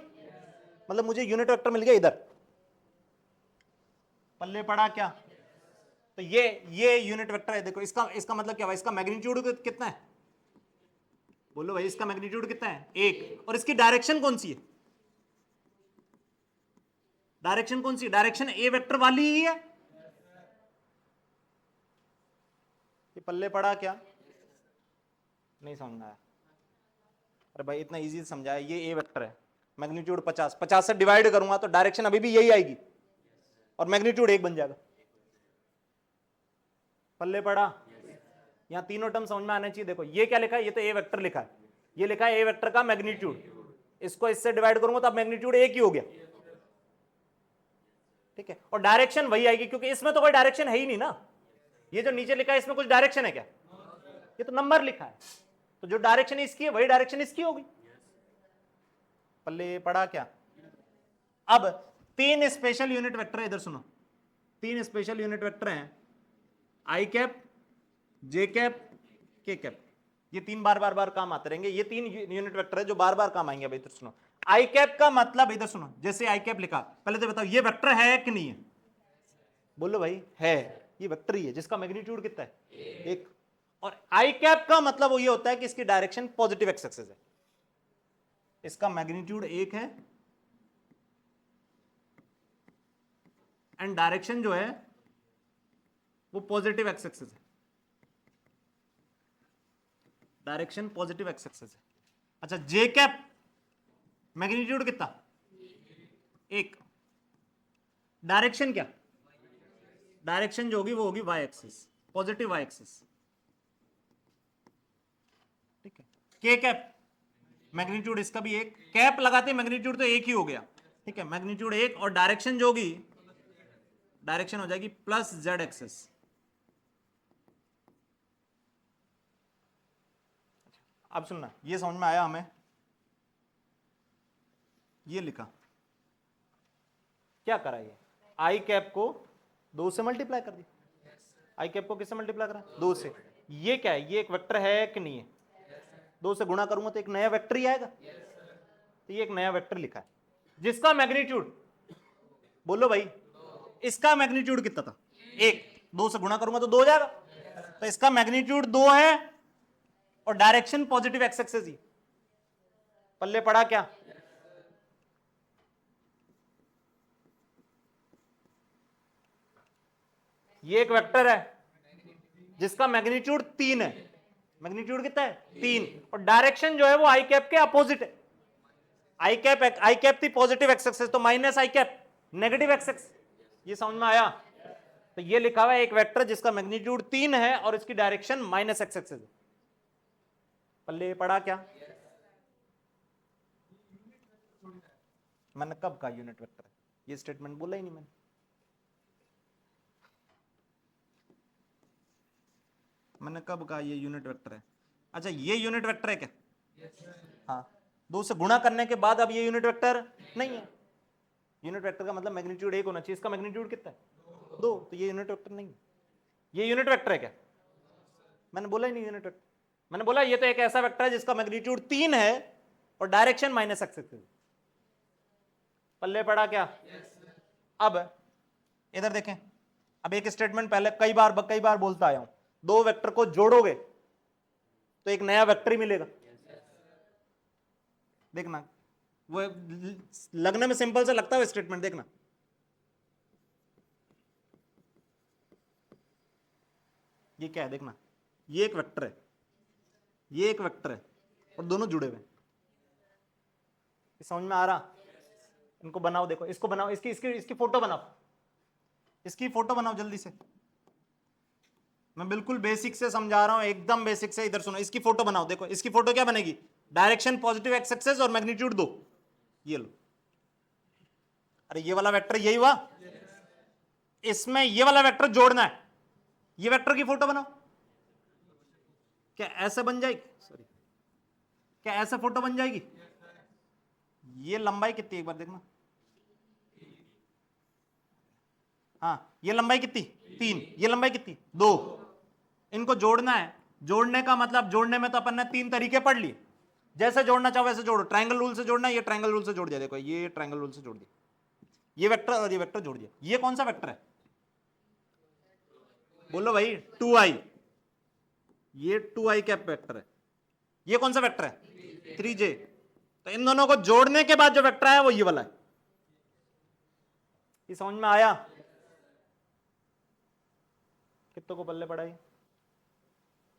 मतलब मुझे यूनिट वेक्टर मिल गया इधर। पल्ले पड़ा क्या? तो ये यूनिट वेक्टर है। देखो इसका मतलब क्या हुआ? इसका मैग्नीट्यूड कितना है? बोलो भाई, इसका मैग्नीट्यूड कितना है? 1। और इसकी डायरेक्शन कौन सी है? डायरेक्शन कौन सी? डायरेक्शन ए वेक्टर वाली ही है। ये पल्ले पड़ा क्या? नहीं समझ में आया? अरे भाई इतना इजी समझाया। ये ए वेक्टर है, मैग्नीट्यूड 50, 50 से डिवाइड करूंगा तो डायरेक्शन अभी भी यही आएगी और मैग्नीट्यूड 1 बन जाएगा। पल्ले पड़ा? यहां तीनों टर्म समझ में आने चाहिए। देखो ये क्या लिखा है? ये तो ए वेक्टर लिखा है, ये लिखा है ए वेक्टर का मैग्नीट्यूड। इसको इससे डिवाइड करूंगा तो अब मैग्नीट्यूड 1 ही हो गया, ठीक है। और डायरेक्शन वही आएगी क्योंकि इसमें तो कोई डायरेक्शन है ही नहीं ना। ये जो नीचे लिखा है इसमें कुछ डायरेक्शन है क्या? ये तो नंबर लिखा है, तो जो डायरेक्शन इसकी है वही डायरेक्शन इसकी होगी। पल्ले पड़ा क्या? अब 3 स्पेशल यूनिट वेक्टर है, इधर सुनो। 3 स्पेशल यूनिट वेक्टर हैं, आई कैप, जे कैप, के कैप। ये 3 बार काम आते रहेंगे। ये 3 यूनिट वेक्टर है जो बार बार काम आएंगे। इधर सुनो, आई कैप का मतलब, इधर सुनो, जैसे आई कैप लिखा, पहले तो बताओ ये वेक्टर है कि नहीं है? बोलो भाई है, ये वेक्टर ही है जिसका मैग्नीट्यूड कितना है? 1। और आई कैप का मतलब वो ये होता है कि इसकी डायरेक्शन पॉजिटिव एक्स एक्सिस है, इसका मैग्नीट्यूड 1 है एंड डायरेक्शन जो है वो पॉजिटिव एक्स एक्सिस है, डायरेक्शन पॉजिटिव एक्स एक्सिस है। अच्छा, जे कैप मैग्नीट्यूड कितना? 1। डायरेक्शन क्या? डायरेक्शन जो होगी वो होगी Y axis, positive Y axis, ठीक है। के कैप मैग्नीट्यूड इसका भी 1, कैप लगाते मैग्नीट्यूड तो 1 ही हो गया, ठीक है। मैग्नीट्यूड 1 और डायरेक्शन जो होगी, डायरेक्शन हो जाएगी प्लस जेड एक्सिस। अब सुनना, ये समझ में आया हमें? ये लिखा क्या करा? ये आई कैप को 2 से मल्टीप्लाई कर दिया। आई कैप को किससे मल्टीप्लाई करा? 2 से। ये क्या है? ये एक वेक्टर है कि नहीं है? 2 से गुणा करूंगा तो एक नया वेक्टर ही आएगा, तो ये एक नया वेक्टर लिखा है जिसका मैग्नीट्यूड, बोलो भाई, इसका मैग्नीट्यूड कितना था? 1। 2 से गुणा करूंगा तो 2 हो जाएगा, तो इसका मैग्नीट्यूड 2 है और डायरेक्शन पॉजिटिव एक्स एक्सिस ही। पल्ले पड़ा क्या? ये एक वेक्टर है जिसका मैग्नीट्यूड 3 है। मैग्नीट्यूड कितना है? 3। और डायरेक्शन जो है वो आई कैप के अपोजिट है। आई कैप थी पॉजिटिव एक्स एक्सिस, तो माइनस आई कैप नेगेटिव एक्स एक्सिस। ये समझ में आया? तो ये लिखा हुआ है एक वेक्टर जिसका मैग्नीट्यूड 3 है और इसकी डायरेक्शन माइनस एक्स एक्सिस है। पल्ले पड़ा क्या? मैंने कब कहा यूनिट वेक्टर है? ये स्टेटमेंट बोला ही नहीं मैंने। मैंने कब कहा ये यूनिट वेक्टर है? अच्छा, ये यूनिट वेक्टर है क्या? हाँ, 2 से गुणा करने के बाद अब ये यूनिट वेक्टर नहीं है। यूनिट वेक्टर का मतलब मैग्नीट्यूड 1 होना चाहिए, इसका मैग्नीट्यूड कितना है? 2, तो ये यूनिट वेक्टर नहीं है। ये यूनिट वेक्टर है क्या? मैंने बोला ही नहीं यूनिट वेक्टर। मैंने बोला ये तो एक ऐसा वेक्टर है जिसका मैग्नीट्यूड 3 है और डायरेक्शन माइनस एक्स एक्सिस। पल्ले पड़ा क्या? अब इधर देखें, अब एक स्टेटमेंट पहले कई बार बोलता आया हूं, 2 वेक्टर को जोड़ोगे तो एक नया वेक्टर ही मिलेगा। देखना, वो लगने में सिंपल से लगता है स्टेटमेंट, देखना। ये क्या है? देखना, ये एक वेक्टर है, ये एक वेक्टर है और दोनों जुड़े हुए। समझ में आ रहा? इनको बनाओ, देखो इसको बनाओ, इसकी इसकी इसकी फोटो बनाओ, इसकी फोटो बनाओ जल्दी से। मैं बिल्कुल बेसिक से समझा रहा हूं, एकदम बेसिक से। इधर सुनो, इसकी फोटो बनाओ। देखो इसकी फोटो क्या बनेगी, डायरेक्शन पॉजिटिव एक्स एक्सेस और मैग्नीट्यूड दो, ये लो। अरे ये वाला वेक्टर यही हुआ, इसमें ये वाला वेक्टर जोड़ना है, ये वेक्टर की फोटो बनाओ। क्या ऐसे बन जाएगी, सॉरी, क्या ऐसे फोटो बन जाएगी? ये लंबाई कितनी, एक बार देखना। हाँ, ये लंबाई कितनी 3, ये लंबाई कितनी 2। इनको जोड़ना है। जोड़ने का मतलब, जोड़ने में तो अपन ने 3 तरीके पढ़ लिए, जैसे जोड़ना चाहो वैसे जोड़ो। ट्रायंगल रूल से जोड़ना है, ये ट्रायंगल रूल से जोड़ दिया। देखो ये ट्रायंगल रूल से जोड़ दिया, ये वेक्टर और ये वेक्टर जोड़ दिया। ये कौन सा वेक्टर है, बोलो भाई? 2i। ये 2i कैप वेक्टर है। ये कौन सा वेक्टर है, 3j। तो इन दोनों को जोड़ने के बाद जो वेक्टर है वो ये वाला है। ये समझ में आया? कितनों को पल्ले पड़ा?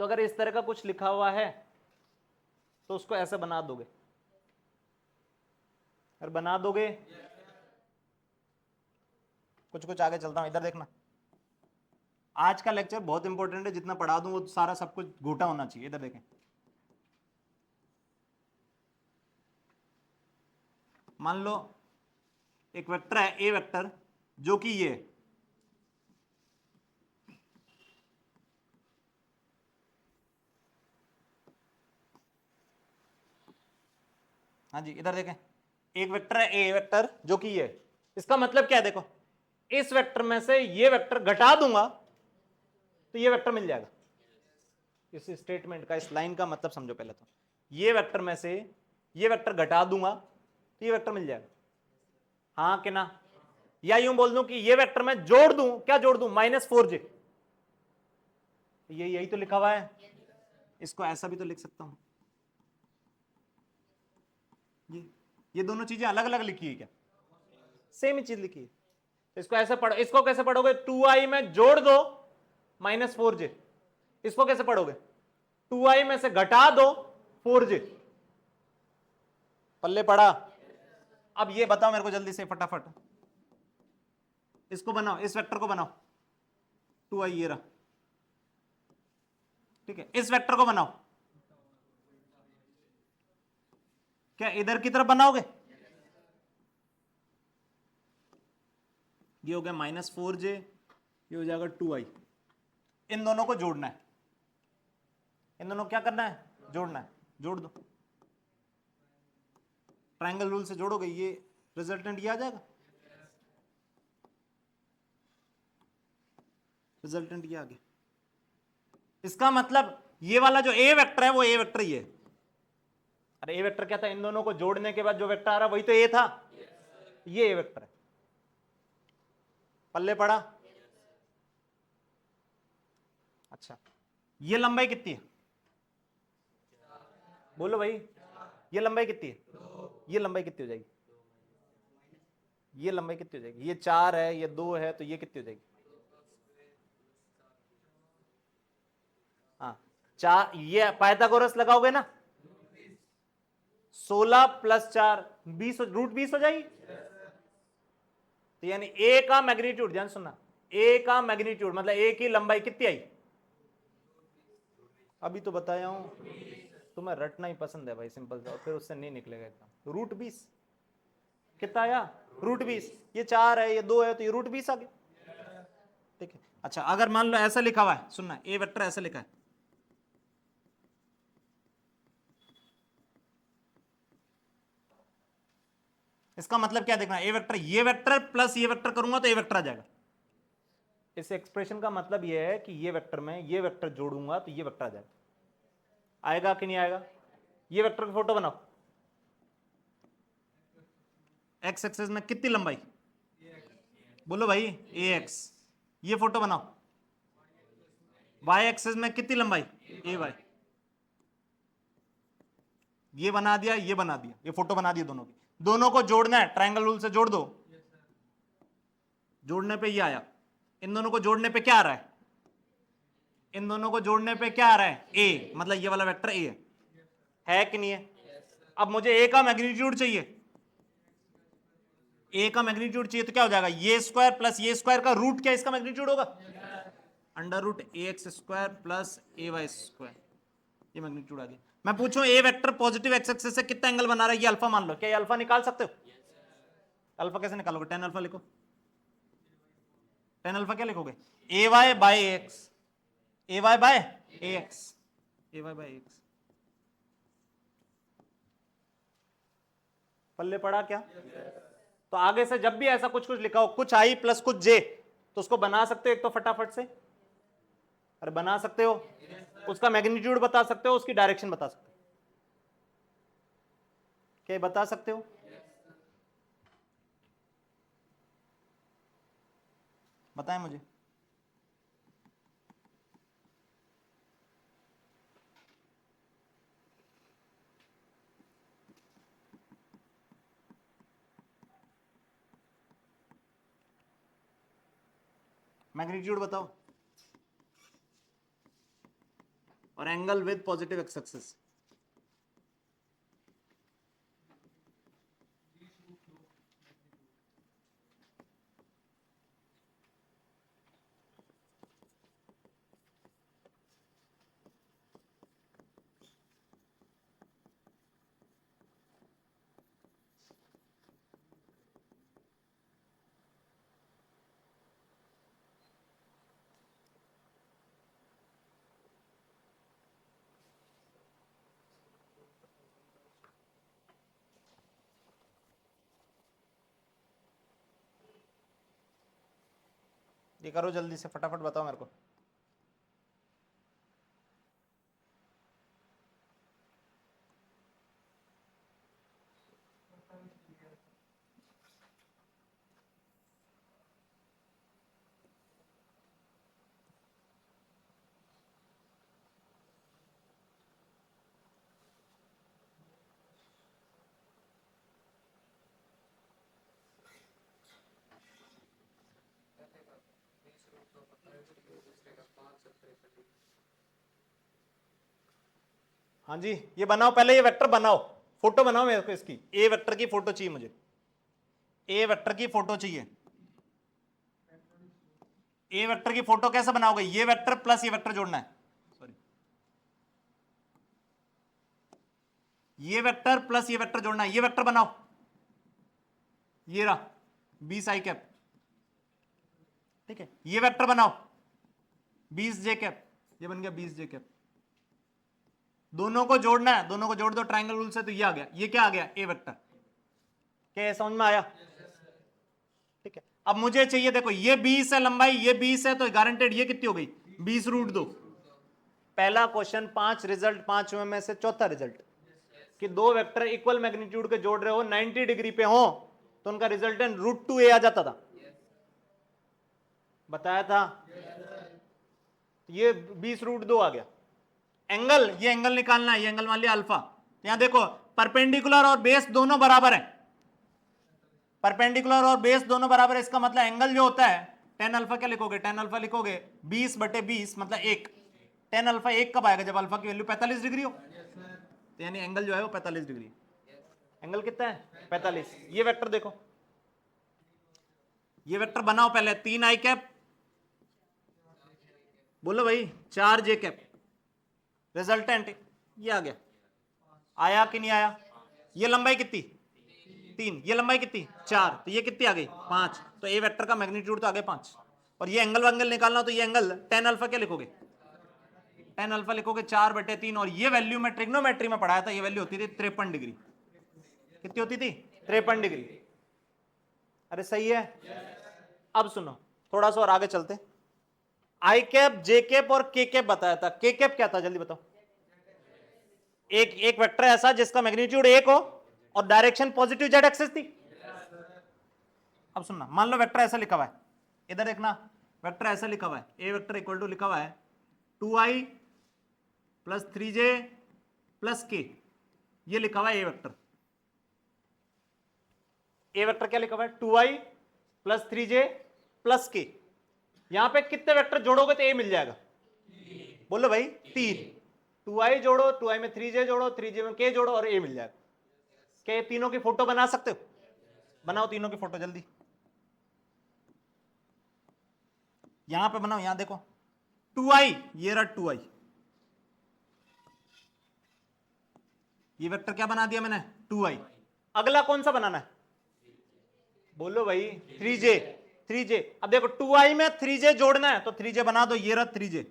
तो अगर इस तरह का कुछ लिखा हुआ है तो उसको ऐसे बना दोगे, और बना दोगे। कुछ कुछ आगे चलता हूं, इधर देखना। आज का लेक्चर बहुत इंपॉर्टेंट है, जितना पढ़ा दूं वो सारा सब कुछ घोटा होना चाहिए। इधर देखें, मान लो एक वेक्टर है ए वेक्टर, जो कि ये, हाँ जी इधर देखें, एक वेक्टर है ए वेक्टर जो कि ये। इसका मतलब क्या है, देखो इस वेक्टर में से ये वेक्टर घटा दूंगा तो ये वेक्टर मिल जाएगा। इस स्टेटमेंट का, इस लाइन का मतलब समझो पहले तो। ये वेक्टर में से ये वेक्टर घटा दूंगा तो ये वेक्टर मिल जाएगा, हाँ कि ना? या यूं बोल दूं कि ये वेक्टर में जोड़ दूं, क्या जोड़ दूं, -4j। ये यही तो लिखा हुआ है। इसको ऐसा भी तो लिख सकता हूं। ये दोनों चीजें अलग अलग लिखी है क्या, सेम ही चीज लिखी है। तो इसको ऐसे पढ़ो। इसको कैसे पढ़ोगे, 2i में जोड़ दो -4j। इसको कैसे पढ़ोगे, 2i में से घटा दो 4j। पल्ले पड़ा? अब ये बताओ मेरे को जल्दी से फटाफट, इसको बनाओ, इस वेक्टर को बनाओ। 2i ये रहा, ठीक है। इस वेक्टर को बनाओ, क्या इधर की तरफ बनाओगे? ये हो गया -4j, ये हो जाएगा 2i। इन दोनों को जोड़ना है। इन दोनों को क्या करना है, जोड़ना है। जोड़ दो, ट्रायंगल रूल से जोड़ोगे, ये रिजल्टेंट ये आ जाएगा। रिजल्टेंट ये आ गया। इसका मतलब ये वाला जो ए वेक्टर है वो ए वेक्टर ये है। अरे ए वेक्टर क्या था, इन दोनों को जोड़ने के बाद जो वेक्टर आ रहा वही तो ए था। ये ए वेक्टर है। पल्ले पड़ा? अच्छा, ये लंबाई कितनी है, बोलो भाई? ये लंबाई कितनी है, ये लंबाई कितनी हो जाएगी, ये लंबाई कितनी हो जाएगी? ये 4 है, ये 2 है, तो ये कितनी हो जाएगी? हाँ 4। ये पाइथागोरस लगाओगे ना, 16 + 4 20, √20 हो जाएगी। तो यानी ए का मैग्नीट्यूड, ध्यान सुनना, ए का मैग्नीट्यूड मतलब ए की लंबाई कितनी आई? अभी तो बताया हूं, तुम्हें रटना ही पसंद है भाई, सिंपल सा, फिर उससे नहीं निकलेगा एकदम। √20 कितना आया, √20। ये 4 है, ये 2 है, तो ये √20 आ गया, ठीक है। अच्छा, अगर मान लो ऐसा लिखा हुआ है, सुनना, ए वेक्टर ऐसा लिखा है, इसका मतलब क्या देखना, ए वेक्टर, ये वेक्टर प्लस ये वेक्टर करूंगा तो ए वेक्टर आ जाएगा। इस एक्सप्रेशन का मतलब ये है कि ये वेक्टर में ये वेक्टर जोड़ूंगा तो ये वेक्टर आ जाएगा। आएगा कि नहीं आएगा? ये वेक्टर की फोटो बनाओ। एक्स एक्सेस में कितनी लंबाई, बोलो भाई? ax। ये फोटो बनाओ। वाई एक्सेस में कितनी लंबाई, ay। ये बना दिया, ये बना दिया, ये फोटो बना दिया दोनों की। दोनों को जोड़ना है, ट्रायंगल रूल से जोड़ दो। जोड़ने पे ये आया। इन दोनों को जोड़ने पे क्या आ रहा है, इन दोनों को जोड़ने पे क्या आ रहा है, ए, मतलब ये वाला वेक्टर ए है कि नहीं है? अब मुझे ए का मैग्नीट्यूड चाहिए, ए का मैग्नीट्यूड चाहिए तो क्या हो जाएगा, ये स्क्वायर प्लस ये स्क्वायर का रूट क्या इसका मैग्नीट्यूड होगा, अंडर रूट ए एक्स स्क्वायर प्लस ए वाई स्क्वायर, ये मैग्नीट्यूड आ गया। मैं पूछूं A vector positive x axis से कितना एंगल बना रहा है, ये अल्फा मान लो, क्या ये अल्फा निकाल सकते हो? अल्फा कैसे निकालोगे, टेन अल्फा लिखो, टेन अल्फा क्या लिखोगे, A Y by X, A Y by A X, A Y by X. पल्ले पड़ा क्या? तो आगे से जब भी ऐसा कुछ कुछ लिखा हो, कुछ आई प्लस कुछ जे, तो उसको बना सकते हो एक तो फटाफट से, अरे बना सकते हो, उसका मैग्नीट्यूड बता सकते हो, उसकी डायरेक्शन बता सकते हो, क्या बता सकते हो? बताएं मुझे। मैग्नीट्यूड बताओ और angle with positive x axis. ये करो जल्दी से, फटाफट बताओ मेरे को। हाँ जी, ये बनाओ पहले, ये वेक्टर बनाओ, फोटो बनाओ मेरे को इसकी, ए वेक्टर की फोटो चाहिए मुझे, ए वेक्टर की फोटो चाहिए। ए वेक्टर की फोटो कैसे बनाओगे, ये वेक्टर प्लस ये वेक्टर जोड़ना है, सॉरी, ये वेक्टर प्लस ये वेक्टर जोड़ना है, ये वेक्टर बनाओ, ये रहा 20 आई कैप, ठीक है, ये वेक्टर बनाओ 20 जे कैप, ये बन गया 20 जे कैप, दोनों को जोड़ना है, दोनों को जोड़ दो ट्रायंगल रूल से, तो ये आ गया, ये क्या आ गया, ए वेक्टर, क्या समझ में आया? ठीक है, अब मुझे चाहिए, देखो ये 20 है लंबाई, ये 20 है, तो गारंटेड ये कितनी हो गई, 20 रूट 2। पहला क्वेश्चन 5 रिजल्ट, 5 में से चौथा रिजल्ट कि दो वेक्टर इक्वल मैग्नीट्यूड के जोड़ रहे हो, 90 डिग्री पे हो, तो उनका रिजल्टेंट रूट 2 ए आ जाता था, बताया था। ये 20 रूट 2 आ गया। एंगल, ये एंगल निकालना है, ये एंगल मान लिया अल्फा, तो यहां देखो परपेंडिकुलर और बेस दोनों बराबर है, परपेंडिकुलर और बेस दोनों बराबर है, इसका मतलब एंगल जो होता है, टेन अल्फा क्या लिखोगे, टेन अल्फा लिखोगे 20/20 मतलब 1, टेन अल्फा 1 कब आएगा, जब अल्फा की वैल्यू 45 डिग्री हो, तो यानी एंगल जो है वो 45 डिग्री। एंगल कितना है, 45। ये वेक्टर देखो, ये वेक्टर बनाओ पहले, 3 आई कैप, बोलो भाई 4 जे कैप, रिजल्टेंट ये आ गया, आया कि नहीं आया? ये लंबाई कितनी 3, ये लंबाई कितनी 4, तो ये कितनी आ गई 5, तो ए वेक्टर का मैग्नीट्यूड तो आ गया 5। और ये एंगल निकालना, तो ये एंगल टेन अल्फा क्या लिखोगे, टेन अल्फा लिखोगे 4/3, और ये वैल्यू में ट्रिग्नोमेट्री में पढ़ाया था, ये वैल्यू होती थी 53 डिग्री, कितनी होती थी 53 डिग्री। अरे सही है। अब सुनो थोड़ा सा और आगे चलते, आई कैप, जे कैप और के कैप बताया था, के कैप क्या था जल्दी बताओ? एक वेक्टर ऐसा जिसका मैग्नीट्यूड 1 हो और डायरेक्शन पॉजिटिव जेड एक्सिस थी। अब सुनना, मान लो वेक्टर ऐसा लिखा हुआ है, इधर देखना, वेक्टर ऐसा लिखा हुआ है, ए वेक्टर इक्वल टू लिखा हुआ है 2i + 3j + k, ये लिखा हुआ है ए वेक्टर। ए वेक्टर क्या लिखा हुआ है, 2i + 3j + k। यहां पे कितने वेक्टर जोड़ोगे तो ए मिल जाएगा, बोलो भाई 3। 2i जोड़ो, 2i में 3j जोड़ो, 3j में k जोड़ो और ए मिल जाएगा। क्या ये तीनों की फोटो बना सकते हो? बनाओ तीनों की फोटो जल्दी, यहां पे बनाओ, यहां देखो 2i, ये रहा 2i, ये वेक्टर क्या बना दिया मैंने 2i। अगला कौन सा बनाना है, बोलो भाई 3j, 3j। अब देखो 2i में 3j जोड़ना है तो 3j बना दो, ये रहा 3j,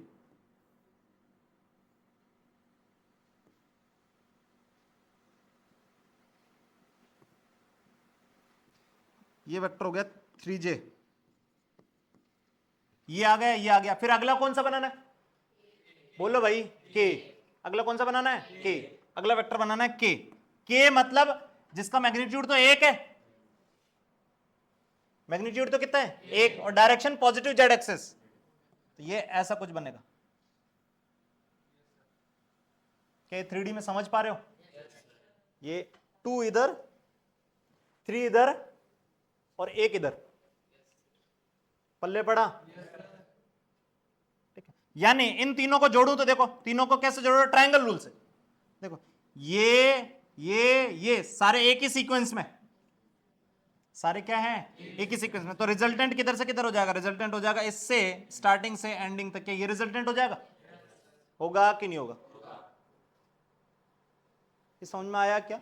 ये वेक्टर हो गया 3j, ये आ गया, ये आ गया। फिर अगला कौन सा बनाना है, बोलो भाई k। अगला कौन सा बनाना है k, अगला वेक्टर बनाना है k। k मतलब जिसका मैग्नीट्यूड तो एक है, मैग्नीट्यूड तो कितना है एक, और डायरेक्शन पॉजिटिव जेड एक्सिस, तो ये ऐसा कुछ बनेगा। क्या 3D में समझ पा रहे हो, ये 2 इधर, 3 इधर और 1 इधर, पल्ले पड़ा, ठीक है। यानी इन तीनों को जोड़ूं तो देखो तीनों को कैसे जोड़ो, ट्रायंगल रूल से। देखो ये सारे एक ही सीक्वेंस में, सारे क्या हैं एक ही सीक्वेंस में, तो रिजल्टेंट किधर से किधर हो जाएगा, रिजल्टेंट हो जाएगा इससे स्टार्टिंग से एंडिंग तक, क्या ये रिजल्टेंट हो जाएगा, होगा कि नहीं होगा, ये समझ में आया क्या,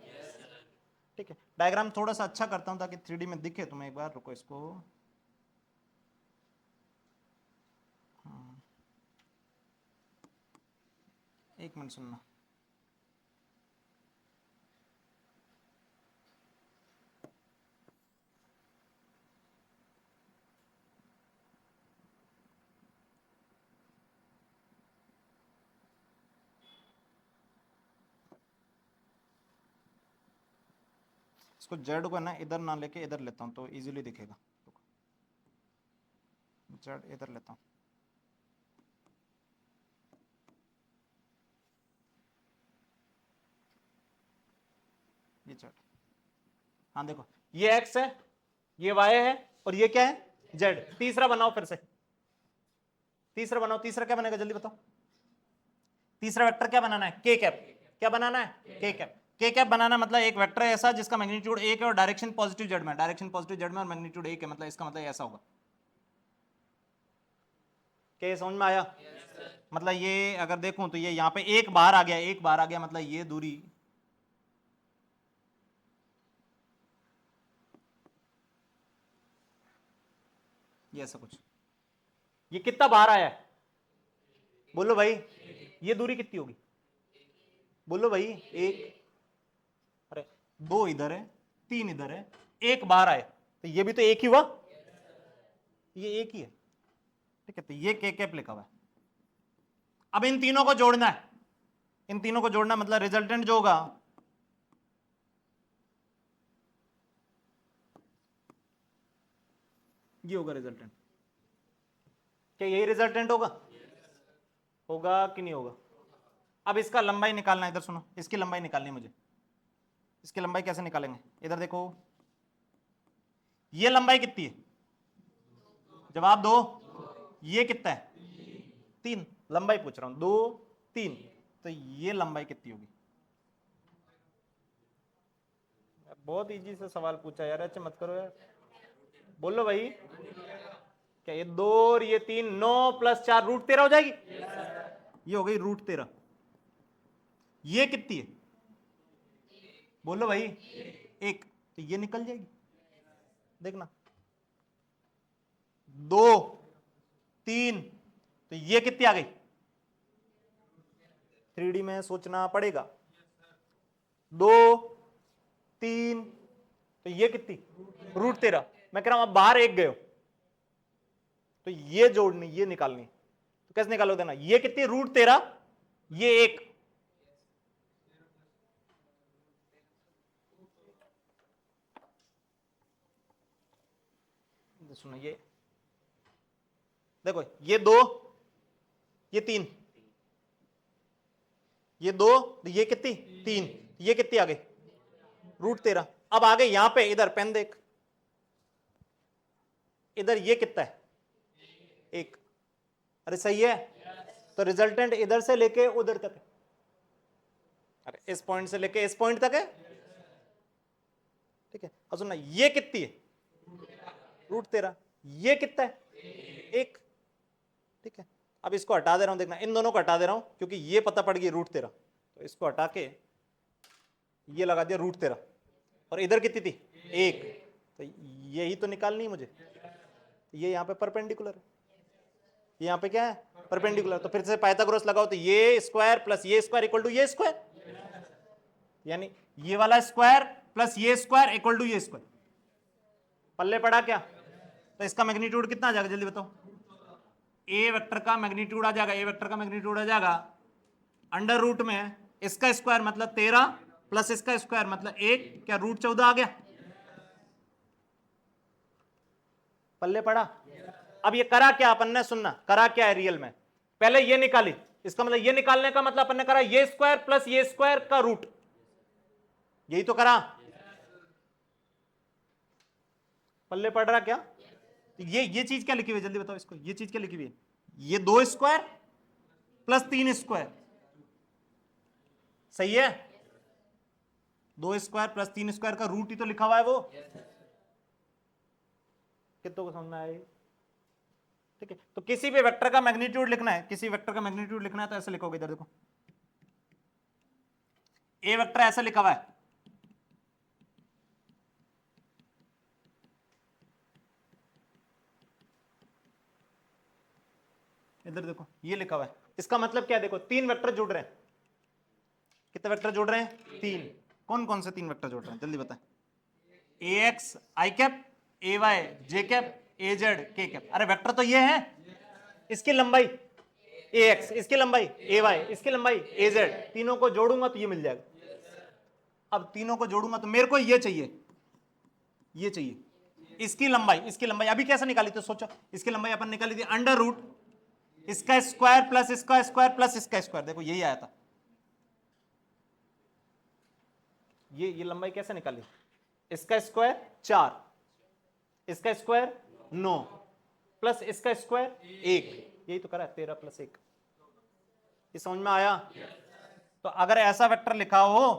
ठीक है। डायग्राम थोड़ा सा अच्छा करता हूं ताकि 3D में दिखे तुम्हें, एक बार रुको इसको, एक मिनट सुनना। इसको जेड को ना इधर ना लेके इधर लेता हूं तो इजीली दिखेगा, जेड इधर लेता हूं, ये जेड, हाँ देखो ये एक्स है, ये वाई है, और ये क्या है जेड। तीसरा बनाओ फिर से, तीसरा बनाओ, तीसरा क्या बनेगा जल्दी बताओ, तीसरा वेक्टर क्या बनाना है के कैप, क्या बनाना है के कैप। के कैप बनाना मतलब एक वेक्टर है ऐसा जिसका मैग्नीट्यूड एक है और डायरेक्शन पॉजिटिव जेड में, डायरेक्शन पॉजिटिव जेड में और मैग्नीट्यूड एक है, मतलब इसका मतलब ऐसा होगा। क्या समझ में आया, मतलब ये अगर देखूं तो ये यहां पे एक बाहर आ गया, एक बाहर आ गया, मतलब ये दूरी ये ऐसा कुछ, ये कितना बाहर आया है, बोलो भाई ये दूरी कितनी होगी, बोलो भाई एक, अरे 2 इधर है, 3 इधर है, एक बाहर आए, तो ये भी तो एक ही हुआ, ये एक ही है, ठीक है। तो ये के कैप लिखा हुआ है। अब इन तीनों को जोड़ना है, इन तीनों को जोड़ना मतलब रिजल्टेंट जो होगा ये होगा रिजल्टेंट। क्या यही रिजल्टेंट होगा, होगा कि नहीं होगा। अब इसका लंबाई निकालना है, इधर सुनो, इसकी लंबाई निकालनी है मुझे। इसकी लंबाई कैसे निकालेंगे, इधर देखो ये लंबाई कितनी है, जवाब दो, ये कितना है 3, लंबाई पूछ रहा हूं 2 3, तो ये लंबाई कितनी होगी। बहुत इजी से सवाल पूछा यार, अच्छा मत करो यार, बोलो भाई क्या ये 2 और ये 3, 9 + 4 √13 हो जाएगी, ये हो गई √13। ये कितनी है, बोलो भाई एक, तो ये निकल जाएगी, देखना 2 3, तो ये कितनी आ गई, 3D में सोचना पड़ेगा, 2 3, तो ये कितनी √13। मैं कह रहा हूं अब बाहर एक गए हो तो ये जोड़नी, ये निकालनी, तो कैसे निकालोगे देना, ये कितनी √13, ये एक, सुनो ये देखो ये 2 ये 3, ये 2, ये कितनी 3, ये कितनी आ गई √13। अब आ गए यहां पे, इधर पेन देख, इधर ये कितना है एक, अरे सही है, तो रिजल्टेंट इधर से लेके उधर तक है, अरे इस पॉइंट से लेके इस पॉइंट तक है, ठीक है। और सुनना, ये कितनी है, √13, ये कितना है, 1, ठीक है। अब इसको हटा दे रहा हूं, देखना इन दोनों को हटा दे रहा हूं, क्योंकि ये पता पड़ गई √13, तो इसको हटा के ये लगा दिया √13, और इधर कितनी थी, 1, तो यही तो निकालनी है मुझे, ये यहां पे परपेंडिकुलर है, यहां पे क्या है, परपेंडिकुलर, तो फिर से पाइथागोरस लगाओ, तो ये स्क्वायर प्लस ये स्क्वायर इक्वल टू ये स्क्वायर, यानी ये वाला स्क्वायर प्लस ये स्क्वायर इक्वल टू ये स्क्वायर, पल्ले पड़ा क्या, तो इसका मैग्नीट्यूड कितना आ जाएगा जल्दी बताओ, ए वेक्टर का मैग्नीट्यूड आ जाएगा, ए वेक्टर का मैग्नीट्यूड आ जाएगा अंडर रूट में इसका स्क्वायर मतलब 13 प्लस इसका स्क्वायर मतलब 1, क्या √14 आ गया, पल्ले पड़ा। अब ये करा क्या अपन ने, सुनना करा क्या है रियल में, पहले ये निकाली, इसका मतलब ये निकालने का मतलब अपन ने करा ये स्क्वायर प्लस ये स्क्वायर का रूट, यही तो करा, पल्ले पड़ रहा क्या, ये चीज क्या लिखी हुई है जल्दी बताओ इसको, ये चीज क्या लिखी हुई है, ये 2 स्क्वायर प्लस 3 स्क्वायर, सही है, 2 स्क्वायर प्लस 3 स्क्वायर का रूट ही तो लिखा हुआ है वो, कितनों को समझ में आए, ठीक है। तो किसी भी वेक्टर का मैग्नीट्यूड लिखना है, किसी वेक्टर का मैग्नीट्यूड लिखना है तो ऐसे लिखोगे, इधर देखो ए वेक्टर ऐसा लिखा हुआ है, इधर देखो ये लिखा हुआ है, इसका मतलब क्या है, देखो 3 वेक्टर जुड़ रहे हैं, कितने वेक्टर जुड़ रहे हैं, 3, कौन कौन से 3 वेक्टर जुड़ रहे हैं जल्दी बताएं, ax i cap, ay j cap, az k cap, अरे वेक्टर तो ये है, इसकी लंबाई ax, इसकी लंबाई ay, इसकी लंबाई az, तीनों को जोड़ूंगा तो ये मिल जाएगा, अब तीनों को जोड़ूंगा तो मेरे को ये चाहिए, ये चाहिए, इसकी लंबाई अभी कैसे निकाली, तो सोचो इसकी लंबाई अपन निकाली थी अंडर रूट इसका स्क्वायर प्लस इसका स्क्वायर प्लस इसका स्क्वायर, देखो यही आया था, ये लंबाई कैसे निकाली, इसका स्क्वायर 4, इसका स्क्वायर 9 प्लस इसका स्क्वायर 1, यही तो करा 13 + 1, ये समझ में आया। तो अगर ऐसा वेक्टर लिखा हो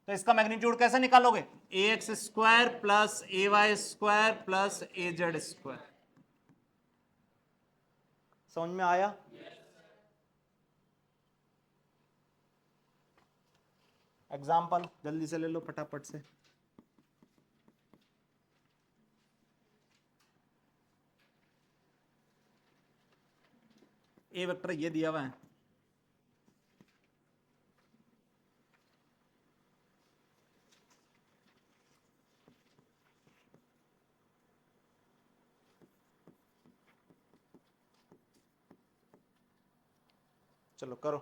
तो इसका मैग्नीट्यूड कैसे निकालोगे, ax square plus ay square plus az square, समझ में आया। एग्जाम्पल जल्दी से ले लो फटाफट से, ए वेक्टर ये दिया हुआ है, चलो करो,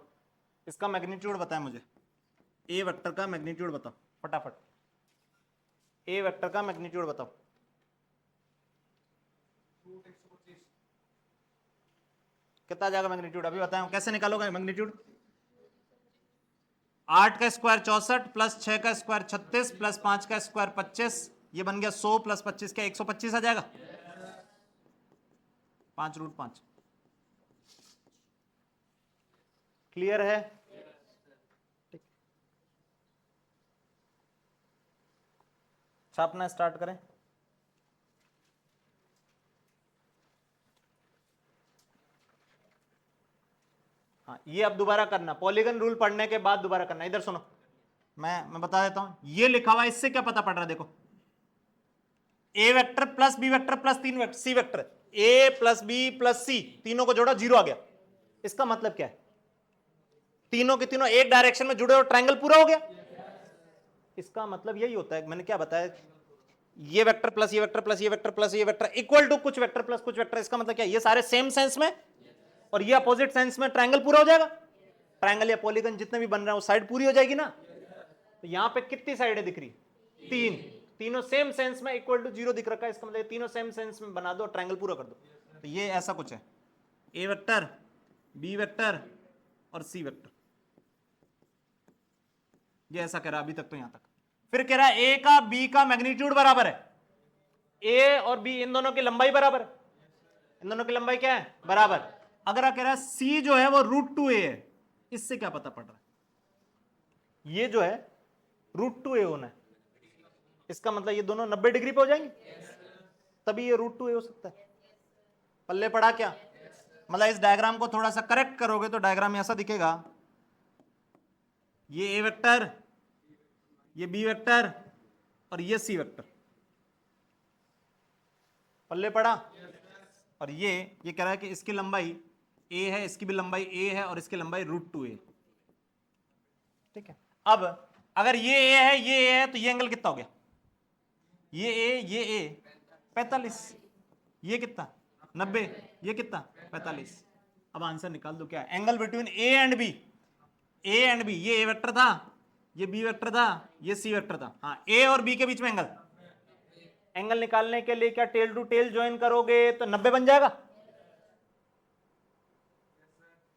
इसका मैग्नीट्यूड बताएं मुझे, ए वेक्टर का मैग्नीट्यूड बताओ फटाफट, ए वेक्टर का मैग्नीट्यूड बताओ, कितना जाएगा मैग्नीट्यूड अभी बताएं, कैसे निकालोगे मैग्नीट्यूड, 8 का स्क्वायर 64 प्लस 6 का स्क्वायर 36 प्लस 5 का स्क्वायर 25, ये बन गया 100 प्लस 25 क्या 125 आ जाएगा, 5√5, क्लियर है, छापना स्टार्ट करें, हाँ ये अब दोबारा करना, पॉलीगन रूल पढ़ने के बाद दोबारा करना, इधर सुनो मैं बता देता हूं, ये लिखा हुआ है, इससे क्या पता पड़ रहा है, देखो A vector plus B vector plus 3 vector C vector, A plus B plus C, तीनों को जोड़ा 0 आ गया, इसका मतलब क्या है, तीनों के तीनों एक डायरेक्शन में जुड़े और ट्रायंगल पूरा हो गया, इसका मतलब यही होता है, मैंने क्या बताया, ये वेक्टर प्लस ये वेक्टर प्लस ये वेक्टर प्लस ये वेक्टर इक्वल टू कुछ वेक्टर प्लस कुछ वेक्टर, इसका मतलब क्या, ये सारे सेम सेंस में और ये अपोजिट सेंस में ट्रायंगल पूरा हो जाएगा, ट्रायंगल या पॉलीगन जितने भी बन रहे हैं वो साइड पूरी हो जाएगी ना, तो यहां पे कितनी साइडें दिख रही, 3, तीनों सेम सेंस में इक्वल टू 0 दिख रखा है, इसका मतलब तीनों सेम सेंस में बना दो, ट्रायंगल पूरा कर दो, तो ये ऐसा कुछ है, ए वेक्टर बी वेक्टर और सी वेक्टर, ये ऐसा कह रहा अभी तक, तो यहां तक, फिर कह रहा है ए का बी का मैग्नीट्यूड बराबर है, ए और बी इन दोनों की लंबाई बराबर है, इन दोनों की लंबाई क्या है बराबर, अगर कह रहा है सी जो है वो √2a है, इससे क्या पता पड़ रहा है, ये जो है √2a होना है, इसका मतलब ये दोनों 90 डिग्री पे हो जाएंगे, तभी ये √2a हो सकता है। पल्ले पड़ा क्या? मतलब इस डायग्राम को थोड़ा सा करेक्ट करोगे तो डायग्राम ऐसा दिखेगा, ये ए वेक्टर, ये बी वेक्टर और ये सी वेक्टर। पल्ले पड़ा? और ये कह रहा है कि इसकी लंबाई a है, इसकी भी लंबाई a है और इसकी लंबाई √2a। ठीक है, अब अगर ये a है, ये a है, तो ये एंगल कितना हो गया? ये a 45, ये कितना 90, ये कितना 45। अब आंसर निकाल दो, क्या angle between a and b, a and b, ये a वेक्टर था, ये b वेक्टर था, ये c वेक्टर था। हाँ, a और b के बीच में एंगल निकालने के लिए क्या टेल टू टेल ज्वाइन करोगे तो 90 बन जाएगा।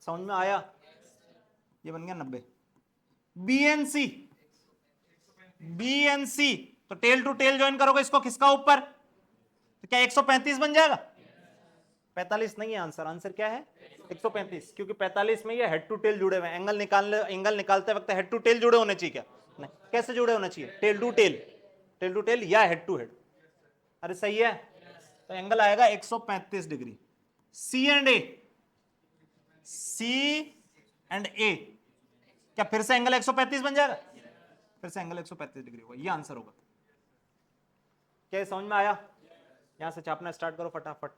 समझ में आया? ये बन गया 90। बी एन सी तो टेल टू टेल ज्वाइन करोगे इसको, किसका ऊपर, तो क्या 135 बन जाएगा? 45 नहीं है आंसर, आंसर क्या है 135, क्योंकि 45 में ये हेड टू टेल जुड़े हुए हैं। एंगल निकालते वक्त हेड टू टेल जुड़े होने चाहिए क्या? नहीं, कैसे जुड़े होने चाहिए? टेल टू टेल या हेड टू हेड। अरे सही है, तो एंगल आएगा 135 डिग्री। सी एंड ए क्या फिर से एंगल 135 बन जाएगा? फिर से एंगल 135 डिग्री होगा, ये आंसर होगा। क्या समझ में आया? यहां से छापना स्टार्ट करो फटाफट।